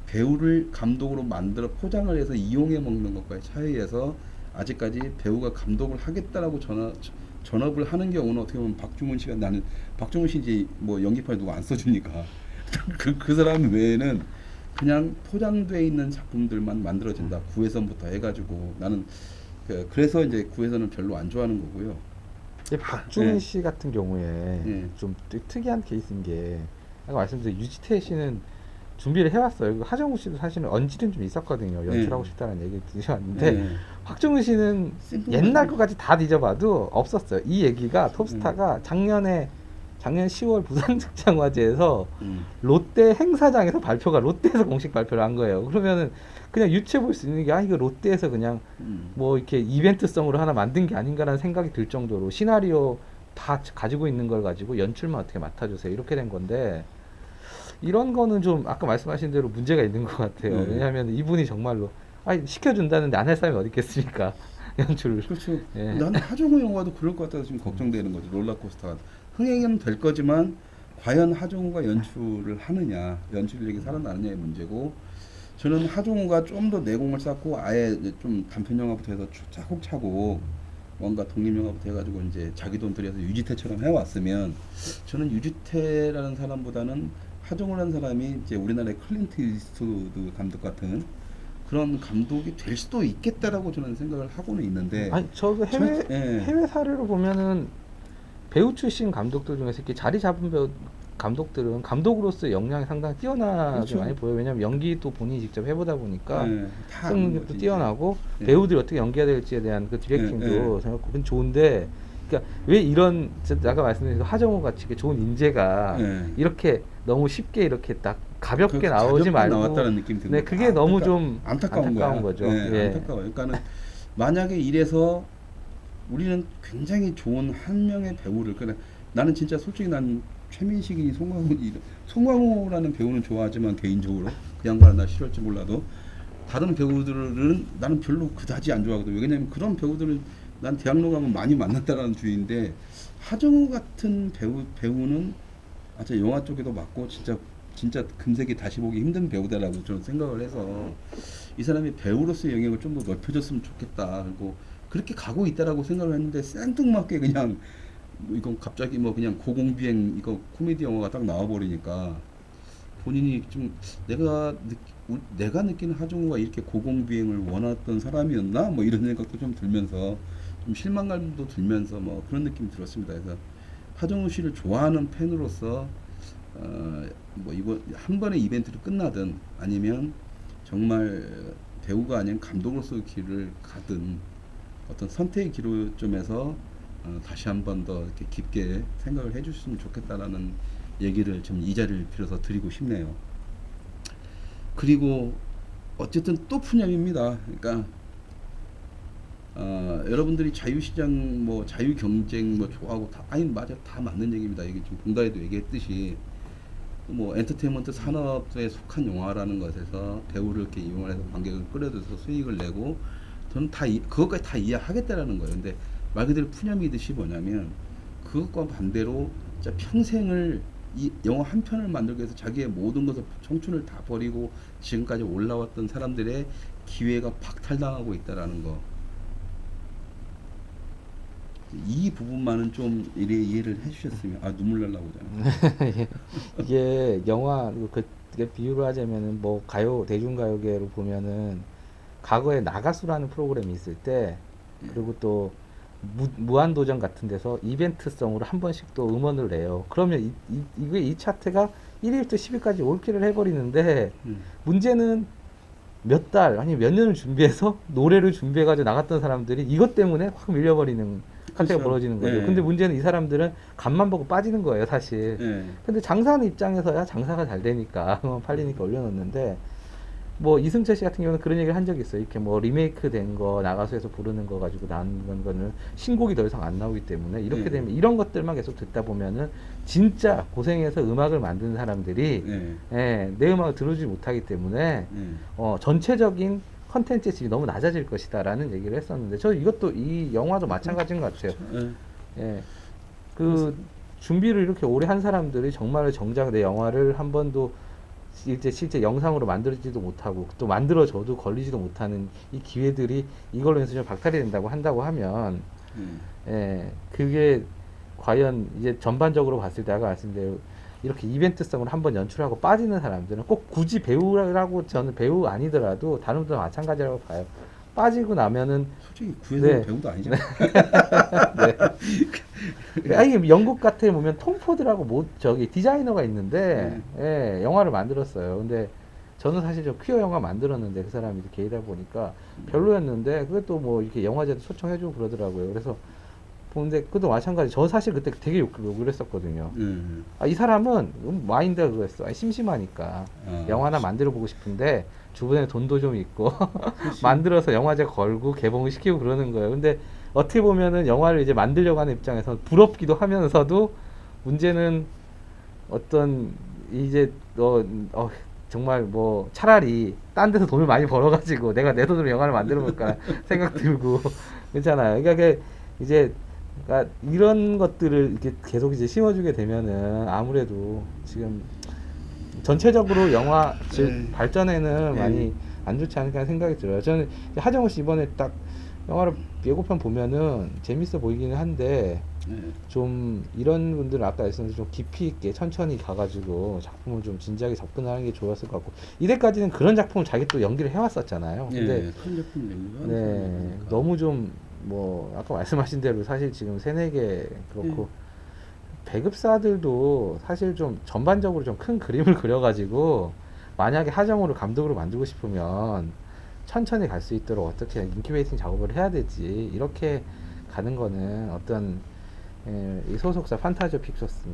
S6: 배우를 감독으로 만들어 포장을 해서 이용해 먹는 것과의 차이에서 아직까지 배우가 감독을 하겠다라고 전업을 하는 경우는 어떻게 보면 박중훈 씨가, 나는 박중훈 씨 이제 뭐 연기판에 누가 안 써주니까 그 사람 외에는 그냥 포장되어 있는 작품들만 만들어진다. 구혜선부터 해가지고 나는 그래서 이제 구혜선은 별로 안 좋아하는 거고요.
S5: 박중훈
S6: 네.
S5: 씨 같은 경우에
S6: 네.
S5: 좀 특이한 케이스인 게, 아까 말씀드린 유지태 씨는 준비를 해왔어요. 하정우 씨도 사실은 언질은 좀 있었거든요. 연출하고
S6: 네.
S5: 싶다는 얘기를 들으셨는데
S6: 네.
S5: 박중훈 씨는 옛날 것까지 다 뒤져봐도 없었어요. 이 얘기가 톱스타가 작년 10월 부산극장화제에서 롯데 행사장에서 롯데에서 공식 발표를 한 거예요. 그러면은 그냥 유추해 볼 수 있는 게, 이거 롯데에서 그냥 뭐 이렇게 이벤트성으로 하나 만든 게 아닌가라는 생각이 들 정도로 시나리오 다 가지고 있는 걸 가지고 연출만 어떻게 맡아주세요, 이렇게 된 건데, 이런 거는 좀 아까 말씀하신 대로 문제가 있는 것 같아요. 왜냐하면 이분이 정말로 시켜준다는데 안 할 사람이 어디 있겠습니까? 연출을.
S6: 그렇죠.
S5: 예.
S6: 나는 하정우 영화도 그럴 것 같아서 지금 걱정되는 거죠. 롤러코스터가 흥행은 될 거지만 과연 하정우가 연출을 하느냐, 연출력이 살아나느냐의 문제고, 저는 하정우가 좀 더 내공을 쌓고 아예 좀 단편 영화부터 해서 차곡차곡 뭔가 독립 영화부터 해가지고 이제 자기 돈 들여서 유지태처럼 해왔으면, 저는 유지태라는 사람보다는 하정우라는 사람이 이제 우리나라의 클린트 이스트우드 감독 같은 그런 감독이 될 수도 있겠다라고 저는 생각을 하고는 있는데,
S5: 저도 해외 사례로 보면은 배우 출신 감독들 중에서 이렇게 자리 잡은 배우 감독들은 감독으로서의 역량이 상당히 뛰어나게
S6: 그렇죠.
S5: 많이 보여요. 왜냐하면 연기도 본인이 직접 해보다 보니까
S6: 다
S5: 능력도 뛰어나고
S6: 네.
S5: 배우들이 어떻게 연기해야 될지에 대한 그 디렉팅도 생각보다 좋은데, 그러니까 왜 이런 아까 말씀드린 하정우 같이 좋은 인재가 이렇게 너무 쉽게 이렇게 딱 가볍게 나오지 말고
S6: 나왔다는 느낌이 듭니다.
S5: 네, 그게 너무 좀
S6: 안타까운
S5: 거죠.
S6: 안타까워요. 그러니까는 만약에 이래서 우리는 굉장히 좋은 한 명의 배우를, 나는 진짜 솔직히 난 최민식이 송강호라는 배우는 좋아하지만 개인적으로 그 양반은 나 싫어할지 몰라도 다른 배우들은 나는 별로 그다지 안 좋아하거든. 왜냐면 그런 배우들은 난 대학로 가면 많이 만났다라는 주의인데, 하정우 같은 배우는 영화 쪽에도 맞고 진짜 금세기 다시 보기 힘든 배우다라고 저는 생각을 해서 이 사람이 배우로서의 영역을 좀 더 넓혀줬으면 좋겠다. 그리고 그렇게 가고 있다라고 생각을 했는데 생뚱맞게 그냥 이건 갑자기 그냥 고공비행 이거 코미디 영화가 딱 나와버리니까 본인이 좀 내가 느끼는 하정우가 이렇게 고공비행을 원했던 사람이었나 뭐 이런 생각도 좀 들면서 좀 실망감도 들면서 뭐 그런 느낌이 들었습니다. 그래서 하정우 씨를 좋아하는 팬으로서 뭐 이번 한 번의 이벤트로 끝나든 아니면 정말 배우가 아닌 감독으로서의 길을 가든 어떤 선택의 기로점에서 다시 한 번 더 이렇게 깊게 생각을 해주셨으면 좋겠다라는 얘기를 좀 이 자리를 빌어서 드리고 싶네요. 그리고 어쨌든 또 푸념입니다. 그러니까 여러분들이 자유시장 뭐 자유경쟁 뭐 좋아하고 다 아니 맞아 다 맞는 얘기입니다. 이게 지금 봉다리도 얘기했듯이 뭐 엔터테인먼트 산업에 속한 영화라는 것에서 배우를 이렇게 이용해서 관객을 끌어들여서 수익을 내고 저는 다 그것까지 다 이해하겠다라는 거예요. 근데 말 그대로 푸념이듯이 뭐냐면 그것과 반대로 진짜 평생을 이 영화 한 편을 만들기 위해서 자기의 모든 것을 청춘을 다 버리고 지금까지 올라왔던 사람들의 기회가 박탈당하고 있다라는 거. 이 부분만은 좀 이해를 해주셨으면 눈물 날라고 그러잖아요.
S5: 이게 영화 그게 비유를 하자면은 뭐 가요 대중가요계로 보면은 과거에 나가수라는 프로그램이 있을 때 그리고 또 무한도전 같은 데서 이벤트성으로 한 번씩 또 음원을 내요. 그러면 이 차트가 1위부터 10위까지 올킬을 해버리는데 문제는 몇 달 아니 몇 년을 준비해서 노래를 준비해가지고 나갔던 사람들이 이것 때문에 확 밀려버리는 사태가 벌어지는 거죠.
S6: 네.
S5: 근데 문제는 이 사람들은 간만 보고 빠지는 거예요, 사실.
S6: 네.
S5: 근데 장사하는 입장에서야 장사가 잘 되니까 팔리니까 올려놓는데 뭐 이승철 씨 같은 경우는 그런 얘기를 한 적이 있어요. 이렇게 뭐 리메이크 된 거 나가수에서 부르는 거 가지고 나온 거는 신곡이 더 이상 안 나오기 때문에 이렇게
S6: 네.
S5: 되면 이런 것들만 계속 듣다 보면은 진짜 고생해서 음악을 만드는 사람들이
S6: 네.
S5: 내 음악을 들어주지 못하기 때문에 전체적인 컨텐츠의 질이 너무 낮아질 것이다라는 얘기를 했었는데 저 이것도 이 영화도 마찬가지인 것 같아요.
S6: 네.
S5: 예. 그 준비를 이렇게 오래 한 사람들이 정말 정작 내 영화를 한 번도 실제 영상으로 만들지도 못하고 또 만들어져도 걸리지도 못하는 이 기회들이 이걸로 해서 좀 박탈이 된다고 한다고 하면 예, 그게 과연 이제 전반적으로 봤을 때 아까 말씀드린 이렇게 이벤트성으로 한번 연출하고 빠지는 사람들은 꼭 굳이 배우라고 저는 배우 아니더라도 다른 분도 마찬가지라고 봐요. 빠지고 나면은
S6: 솔직히 구해서
S5: 네.
S6: 배우도 아니잖아.
S5: 네. 아니 영국 같은 보면 톰 포드라고 저기 디자이너가 있는데 예, 영화를 만들었어요. 근데 저는 사실 저 퀴어 영화 만들었는데 그 사람이 게이다 보니까 별로였는데 그것도 뭐 이렇게 영화제도 초청해주고 그러더라고요. 그래서 보는데 그것도 마찬가지. 저 사실 그때 되게 욕을 했었거든요. 이 사람은 마인드가 그거였어. 심심하니까 영화나 만들어 보고 싶은데 주변에 돈도 좀 있고 만들어서 영화제 걸고 개봉을 시키고 그러는 거예요. 근데 어떻게 보면은 영화를 이제 만들려고 하는 입장에서 부럽기도 하면서도 문제는 어떤 이제 정말 뭐 차라리 딴 데서 돈을 많이 벌어가지고 내가 내 돈으로 영화를 만들어 볼까 생각 들고 그렇잖아요. 그러니까 이제 그러니까 이런 것들을 이렇게 계속 이제 심어주게 되면은 아무래도 지금 전체적으로 영화 발전에는 많이 안 좋지 않을까 생각이 들어요. 저는 하정우 씨 이번에 딱 영화를 예고편 보면은 재밌어 보이기는 한데 좀 이런 분들은 아까 말씀드린 좀 깊이 있게 천천히 가가지고 작품을 좀 진지하게 접근하는 게 좋았을 것 같고 이때까지는 그런 작품을 자기 또 연기를 해왔었잖아요. 근데
S6: 큰 작품 연기가
S5: 너무 좀 뭐 아까 말씀하신 대로 사실 지금 새내게 그렇고 배급사들도 사실 좀 전반적으로 좀 큰 그림을 그려가지고 만약에 하정우를 감독으로 만들고 싶으면 천천히 갈 수 있도록 어떻게 인큐베이팅 작업을 해야 되지 이렇게 가는 거는 어떤 이 소속사 판타지오 픽처스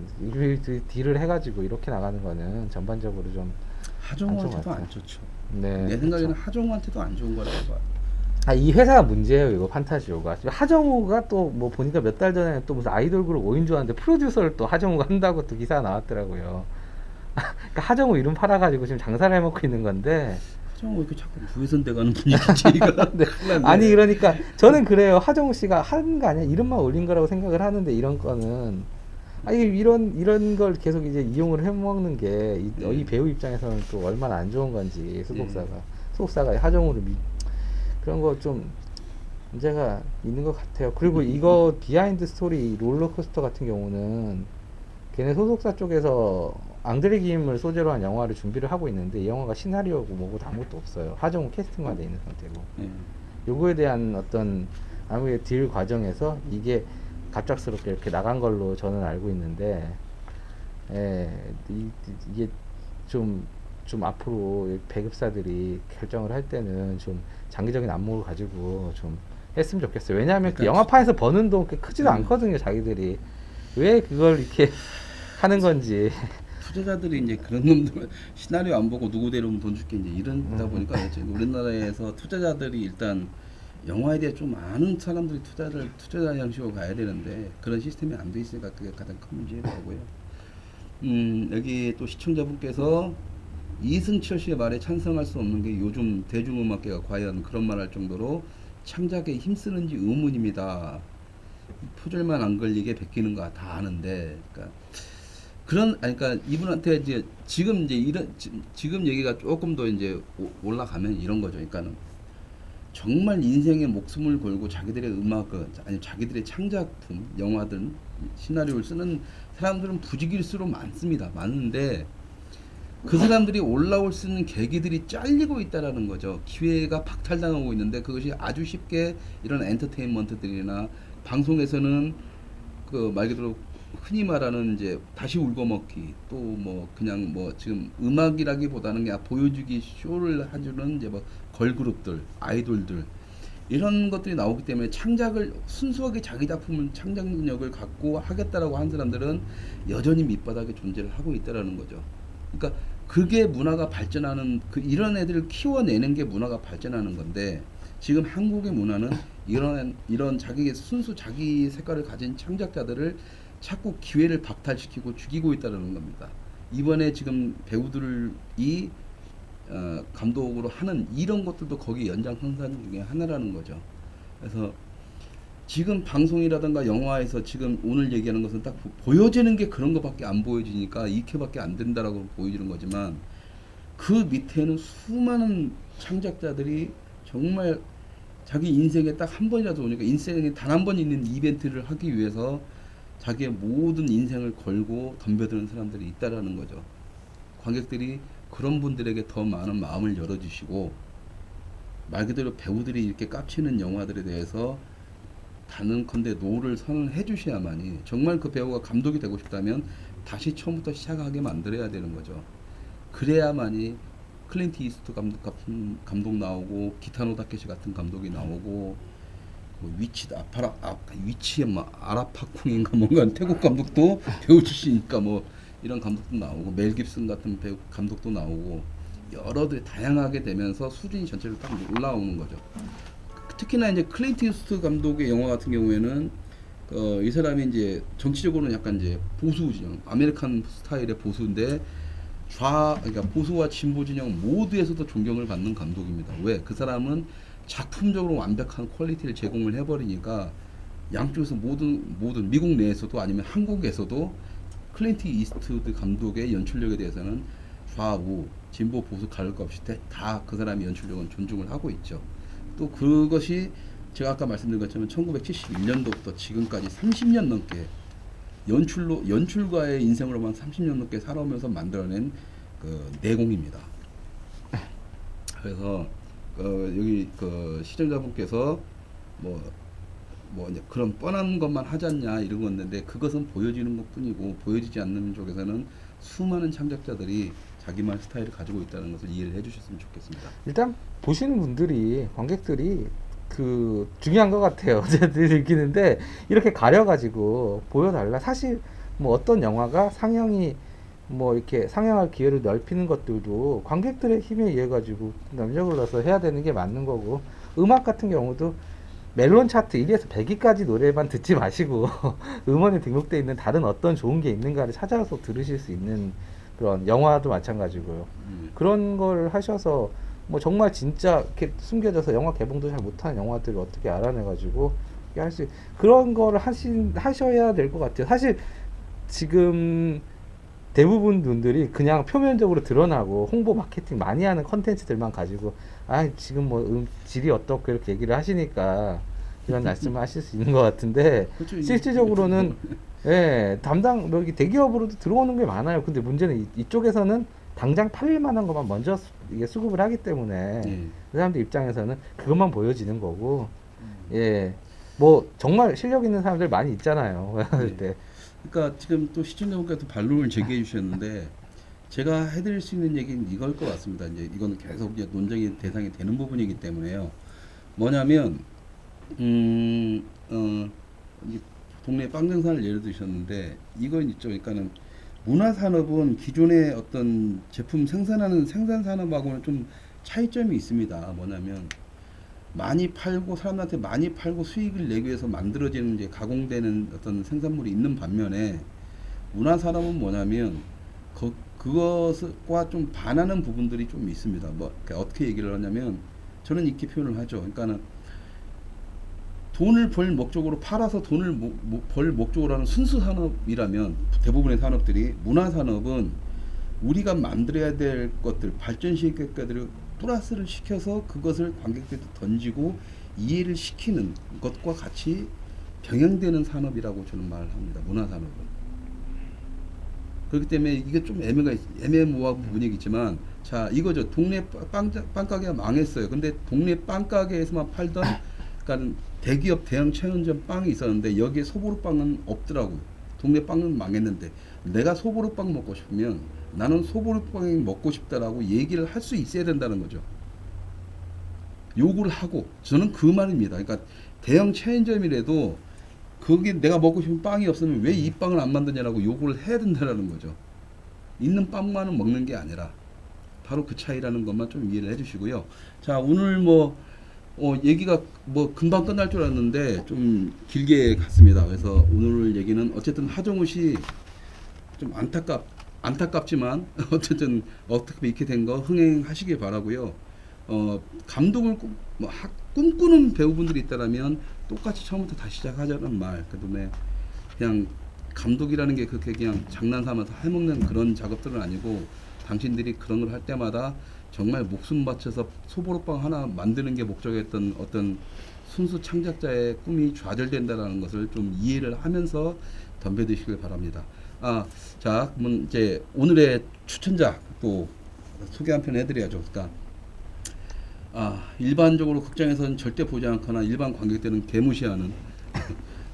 S5: 딜을 해가지고 이렇게 나가는 거는 전반적으로 좀
S6: 하정우한테도 안 좋죠.
S5: 네,
S6: 내 생각에는 하정우한테도 안 좋은 거라고 봐요.
S5: 이 회사가 문제예요. 이거 판타지오가 하정우가 또 뭐 보니까 몇 달 전에 또 무슨 아이돌 그룹 5인 줄 알았는데 프로듀서를 또 하정우가 한다고 또 기사가 나왔더라고요. 그러니까 하정우 이름 팔아가지고 지금 장사를 해먹고 있는 건데
S6: 하정우 이렇게 자꾸 부회선 돼가는 분위기가
S5: 네. 아니 그러니까 저는 그래요. 하정우 씨가 한 거 아니야? 이름만 올린 거라고 생각을 하는데 이런 거는 이런 걸 계속 이제 이용을 해먹는 게 이 배우 입장에서는 또 얼마나 안 좋은 건지 소속사가 하정우를 그런 거 좀 문제가 있는 것 같아요. 그리고 이거 비하인드 스토리 롤러코스터 같은 경우는 걔네 소속사 쪽에서 앙드레 김을 소재로 한 영화를 준비를 하고 있는데 이 영화가 시나리오고 뭐고 아무것도 없어요. 하정우 캐스팅만 돼 있는 상태고.
S6: 예.
S5: 요거에 대한 어떤 아무래도 딜 과정에서 이게 갑작스럽게 이렇게 나간 걸로 저는 알고 있는데, 이게 좀 앞으로 배급사들이 결정을 할 때는 좀 장기적인 안목을 가지고 좀 했으면 좋겠어요. 왜냐하면 그 영화판에서 버는 돈 그렇게 크지도 않거든요, 자기들이. 왜 그걸 이렇게 하는 건지.
S6: 투자자들이 이제 그런 놈들 시나리오 안 보고 누구 데려오면 돈 줄게 이제 이러다 보니까 지금 우리나라에서 투자자들이 일단 영화에 대해 좀 아는 사람들이 투자자 형식으로 가야 되는데 그런 시스템이 안 돼 있으니까 그게 가장 큰 문제라고요. 여기 또 시청자분께서 이승철 씨의 말에 찬성할 수 없는 게 요즘 대중음악계가 과연 그런 말 할 정도로 창작에 힘쓰는지 의문입니다. 표절만 안 걸리게 베끼는 거 다 아는데, 그러니까 이분한테 이제 지금 얘기가 조금 더 이제 올라가면 이런 거죠. 그러니까는 정말 인생에 목숨을 걸고 자기들의 음악을 아니 자기들의 창작품, 영화든 시나리오를 쓰는 사람들은 부지길수록 많습니다. 많은데 그 사람들이 올라올 수 있는 계기들이 잘리고 있다라는 거죠. 기회가 박탈당하고 있는데 그것이 아주 쉽게 이런 엔터테인먼트들이나 방송에서는 그 말 그대로 흔히 말하는 이제 다시 울고먹기 또 뭐 그냥 뭐 지금 음악이라기보다는 그냥 보여주기 쇼를 해주는 이제 뭐 걸그룹들, 아이돌들 이런 것들이 나오기 때문에 창작을 순수하게 자기 작품을 창작력을 갖고 하겠다라고 한 사람들은 여전히 밑바닥에 존재를 하고 있다라는 거죠. 그러니까 그게 문화가 발전하는 이런 애들을 키워내는 게 문화가 발전하는 건데 지금 한국의 문화는 이런 순수 자기 색깔을 가진 창작자들을 자꾸 기회를 박탈시키고 죽이고 있다는 겁니다. 이번에 지금 배우들이 감독으로 하는 이런 것들도 거기 연장선상 중에 하나라는 거죠. 그래서 지금 방송이라든가 영화에서 지금 오늘 얘기하는 것은 딱 보여지는 게 그런 것밖에 안 보여지니까 이렇게밖에 안 된다라고 보여지는 거지만 그 밑에는 수많은 창작자들이 정말 자기 인생에 딱 한 번이라도 오니까 인생에 단 한 번 있는 이벤트를 하기 위해서 자기의 모든 인생을 걸고 덤벼드는 사람들이 있다라는 거죠. 관객들이 그런 분들에게 더 많은 마음을 열어주시고 말 그대로 배우들이 이렇게 깝치는 영화들에 대해서 단언컨대 노를 선언해 주셔야만이 정말 그 배우가 감독이 되고 싶다면 다시 처음부터 시작하게 만들어야 되는 거죠. 그래야만이 클린트 이스트 감독 같은 감독 나오고 기타노 다케시 같은 감독이 나오고 뭐 위치에 뭐 아라파쿵인가 뭔가 태국 감독도 배우 출신이니까 뭐 이런 감독도 나오고 멜 깁슨 같은 배우 감독도 나오고 여러들 다양하게 되면서 수준이 전체로 딱 올라오는 거죠. 특히나 이제 클린트 이스트 감독의 영화 같은 경우에는 이 사람이 이제 정치적으로는 약간 이제 보수 진영, 아메리칸 스타일의 보수인데 그러니까 보수와 진보 진영 모두에서도 존경을 받는 감독입니다. 왜? 그 사람은 작품적으로 완벽한 퀄리티를 제공을 해버리니까 양쪽에서 모든 미국 내에서도 아니면 한국에서도 클린트 이스트우드 감독의 연출력에 대해서는 좌우 진보 보수 가릴 것 없이 다 그 사람의 연출력은 존중을 하고 있죠. 또 그것이 제가 아까 말씀드린 것처럼 1971년도부터 지금까지 30년 넘게 연출가의 인생으로만 30년 넘게 살아오면서 만들어낸 그 내공입니다. 그래서 여기 그 시청자분께서 뭐 이제 그런 뻔한 것만 하잖냐 이런 건데 그것은 보여지는 것뿐이고 보여지지 않는 쪽에서는 수많은 창작자들이 자기만 스타일을 가지고 있다는 것을 이해를 해주셨으면 좋겠습니다.
S5: 일단 보시는 분들이 관객들이 그 중요한 것 같아요. 제가 느끼는데 이렇게 가려가지고 보여달라. 사실 뭐 어떤 영화가 상영이 뭐 이렇게 상영할 기회를 넓히는 것들도 관객들의 힘에 의해 가지고 남녀불러서 해야 되는 게 맞는 거고 음악 같은 경우도 멜론 차트 1위에서 100위까지 노래만 듣지 마시고 음원에 등록되어 있는 다른 어떤 좋은 게 있는가를 찾아서 들으실 수 있는 그런 영화도 마찬가지고요. 그런 걸 하셔서 뭐 정말 진짜 이렇게 숨겨져서 영화 개봉도 잘 못하는 영화들을 어떻게 알아내가지고 할 수 그런 거를 하셔야 될 것 같아요. 사실 지금 대부분 분들이 그냥 표면적으로 드러나고 홍보 마케팅 많이 하는 컨텐츠들만 가지고 지금 뭐 질이 어떻고 이렇게 얘기를 하시니까 이런 말씀을 하실 수 있는 것 같은데
S6: 그렇죠.
S5: 실질적으로는 예, 담당 여기 대기업으로도 들어오는 게 많아요. 근데 문제는 이쪽에서는 당장 팔릴 만한 것만 먼저 이게 수급을 하기 때문에
S6: 예.
S5: 그 사람들 입장에서는 그것만 보여지는 거고 예. 뭐 정말 실력 있는 사람들 많이 있잖아요.
S6: 네.
S5: 때.
S6: 그러니까 지금 또 시청자분께서 반론을 제기해 주셨는데 제가 해드릴 수 있는 얘기는 이걸 것 같습니다. 이제 이거는 계속 이제 논쟁의 대상이 되는 부분이기 때문에요. 뭐냐면 이제 동네 빵장사를 예를 드셨는데 이건 있죠. 그러니까는 문화산업은 기존의 어떤 제품 생산하는 생산산업하고는 좀 차이점이 있습니다. 뭐냐면 많이 팔고 사람들한테 많이 팔고 수익을 내기 위해서 만들어지는 이제 가공되는 어떤 생산물이 있는 반면에 문화산업은 뭐냐면 그것과 좀 반하는 부분들이 좀 있습니다. 뭐 어떻게 얘기를 하냐면 저는 이렇게 표현을 하죠. 그러니까는 돈을 벌 목적으로 팔아서 돈을 벌 목적으로 하는 순수 산업이라면 대부분의 산업들이 문화산업은 우리가 만들어야 될 것들 발전시킬 것들을 플러스를 시켜서 그것을 관객들한테 던지고 이해를 시키는 것과 같이 병행되는 산업이라고 저는 말을 합니다. 문화산업은. 그렇기 때문에 이게 좀 애매모호한 부분이 있지만 자 이거죠. 동네 빵가게가 망했어요. 근데 동네 빵가게에서만 팔던 그러니까 대기업 대형 체인점 빵이 있었는데 여기에 소보루빵은 없더라고요. 동네 빵은 망했는데 내가 소보루빵 먹고 싶으면 나는 소보루빵이 먹고 싶다라고 얘기를 할 수 있어야 된다는 거죠. 요구를 하고 저는 그 말입니다. 그러니까 대형 체인점이라도 거기 내가 먹고 싶은 빵이 없으면 왜 이 빵을 안 만드냐라고 요구를 해야 된다는 거죠. 있는 빵만은 먹는 게 아니라 바로 그 차이라는 것만 좀 이해를 해주시고요. 자 오늘 얘기가 금방 끝날 줄 알았는데 좀 길게 갔습니다. 그래서 오늘 얘기는 어쨌든 하정우 씨 좀 안타깝지만 어쨌든 어떻게 이렇게 된 거 흥행하시길 바라고요. 감독을 꿈꾸는 배우분들이 있다라면 똑같이 처음부터 다시 시작하자는 말. 그다음에 그냥 감독이라는 게 그렇게 그냥 장난삼아서 해먹는 그런 작업들은 아니고 당신들이 그런 걸 할 때마다 정말 목숨 바쳐서 소보루빵 하나 만드는 게 목적이었던 어떤 순수 창작자의 꿈이 좌절된다라는 것을 좀 이해를 하면서 덤벼드시길 바랍니다. 자, 그러면 이제 오늘의 추천작 또 소개 한 편 해드려야죠. 그러니까 일반적으로 극장에서는 절대 보지 않거나 일반 관객들은 개무시하는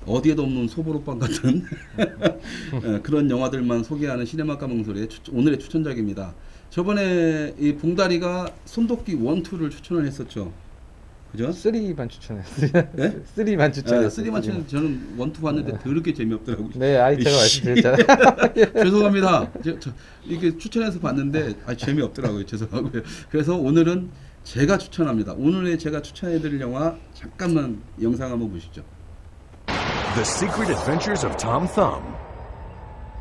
S6: 어디에도 없는 소보루빵 같은 그런 영화들만 소개하는 시네마카 몽솔의 오늘의 추천작입니다. 저번에 이 봉다리가 손도끼 1, 2를 추천을 했었죠. 그죠?
S5: 3만 추천했어요.
S6: 네?
S5: 3만 추천했어요.
S6: 3만 추천 저는 1, 2 봤는데 더럽게 재미없더라고요.
S5: 네, 제가 말씀드렸잖아요.
S6: 죄송합니다. 저 이게 추천해서 봤는데 재미없더라고요. 죄송하고요. 그래서 오늘은 제가 추천합니다. 오늘의 제가 추천해드릴 영화 잠깐만 영상 한번 보시죠.
S4: The Secret Adventures of Tom Thumb.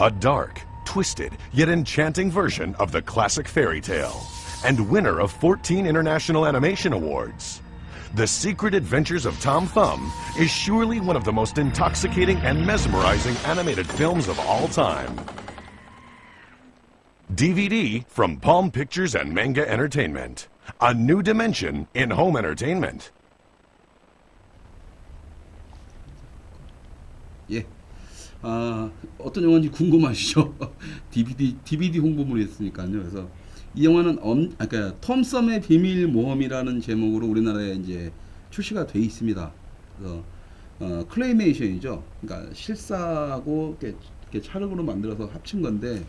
S4: A dark, twisted, yet enchanting version of the classic fairy tale, and winner of 14 International Animation Awards. The Secret Adventures of Tom Thumb is surely one of the most intoxicating and mesmerizing animated films of all time. DVD from Palm Pictures and Manga Entertainment. A new dimension in home entertainment.
S6: 예. 어떤 영화인지 궁금하시죠? DVD 홍보물이 했으니까요. 그래서 이 영화는 그러니까 톰 썸의 비밀 모험이라는 제목으로 우리나라에 이제 출시가 돼 있습니다. 그래서 클레이메이션이죠. 그러니까 실사하고 이렇게 촬영으로 만들어서 합친 건데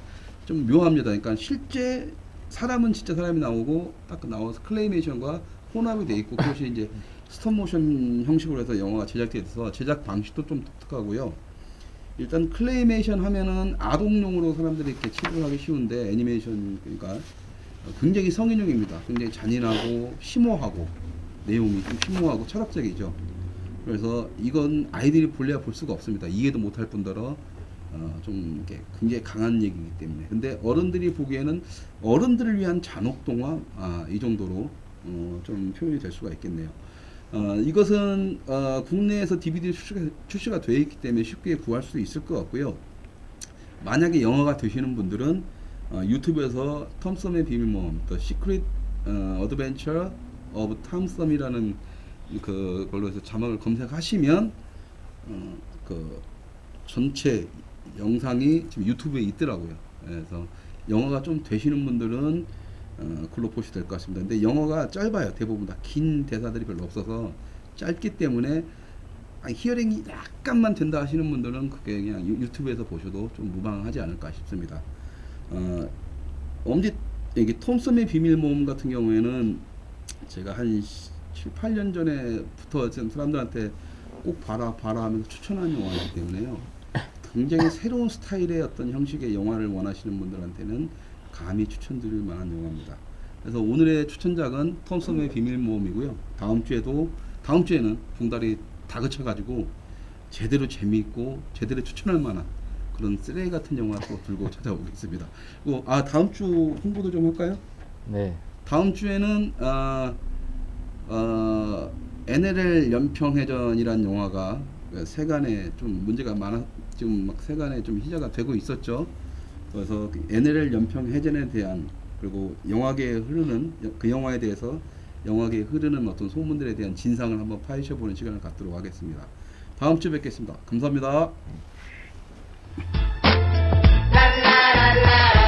S6: 좀 묘합니다. 그러니까 실제 사람은 진짜 사람이 나오고 딱 나와서 클레이메이션과 혼합이 돼 있고 그것이 이제 스톱모션 형식으로 해서 영화가 제작돼서 제작 방식도 좀 독특하고요. 일단 클레이메이션 하면은 아동용으로 사람들이 이렇게 치료하기 쉬운데 애니메이션 그러니까 굉장히 성인용입니다. 굉장히 잔인하고 심오하고 내용이 좀 심오하고 철학적이죠. 그래서 이건 아이들이 볼래야 볼 수가 없습니다. 이해도 못할 뿐더러 좀 이렇게 굉장히 강한 얘기이기 때문에. 근데 어른들이 보기에는 어른들을 위한 잔혹 동화 이 정도로 좀 표현이 될 수가 있겠네요. 이것은 국내에서 DVD 출시가 되어 있기 때문에 쉽게 구할 수 있을 것 같고요. 만약에 영화가 되시는 분들은 유튜브에서 톰썸의 비밀모험, The Secret Adventure of Tom Thumb이라는 그걸로 해서 자막을 검색하시면 그 전체 영상이 지금 유튜브에 있더라고요. 그래서 영어가 좀 되시는 분들은 그걸로 보시면 될 것 같습니다. 근데 영어가 짧아요. 대부분 다 긴 대사들이 별로 없어서 짧기 때문에 히어링이 약간만 된다 하시는 분들은 그게 그냥 유튜브에서 보셔도 좀 무방하지 않을까 싶습니다. 엄지 여기 톰썸의 비밀 모험 같은 경우에는 제가 한 7, 8년 전에부터 지금 사람들한테 꼭 봐라 하면서 추천한 영화이기 때문에요. 굉장히 새로운 스타일의 어떤 형식의 영화를 원하시는 분들한테는 감히 추천드릴 만한 영화입니다. 그래서 오늘의 추천작은 톰썸의 비밀 모험이고요. 다음 주에는 붕다리 다 그쳐가지고 제대로 재미있고 제대로 추천할 만한 그런 쓰레기 같은 영화 또 들고 찾아오겠습니다. 그리고 다음 주 홍보도 좀 할까요?
S5: 네.
S6: 다음 주에는 NLL 연평해전이란 영화가 세간에 좀 문제가 많아 지금 막 세간에 좀 희자가 되고 있었죠. 그래서 NLL 연평해전에 대한 그리고 영화계에 흐르는 그 영화에 대해서 영화계에 흐르는 어떤 소문들에 대한 진상을 한번 파헤쳐보는 시간을 갖도록 하겠습니다. 다음 주에 뵙겠습니다. 감사합니다.
S3: la la la la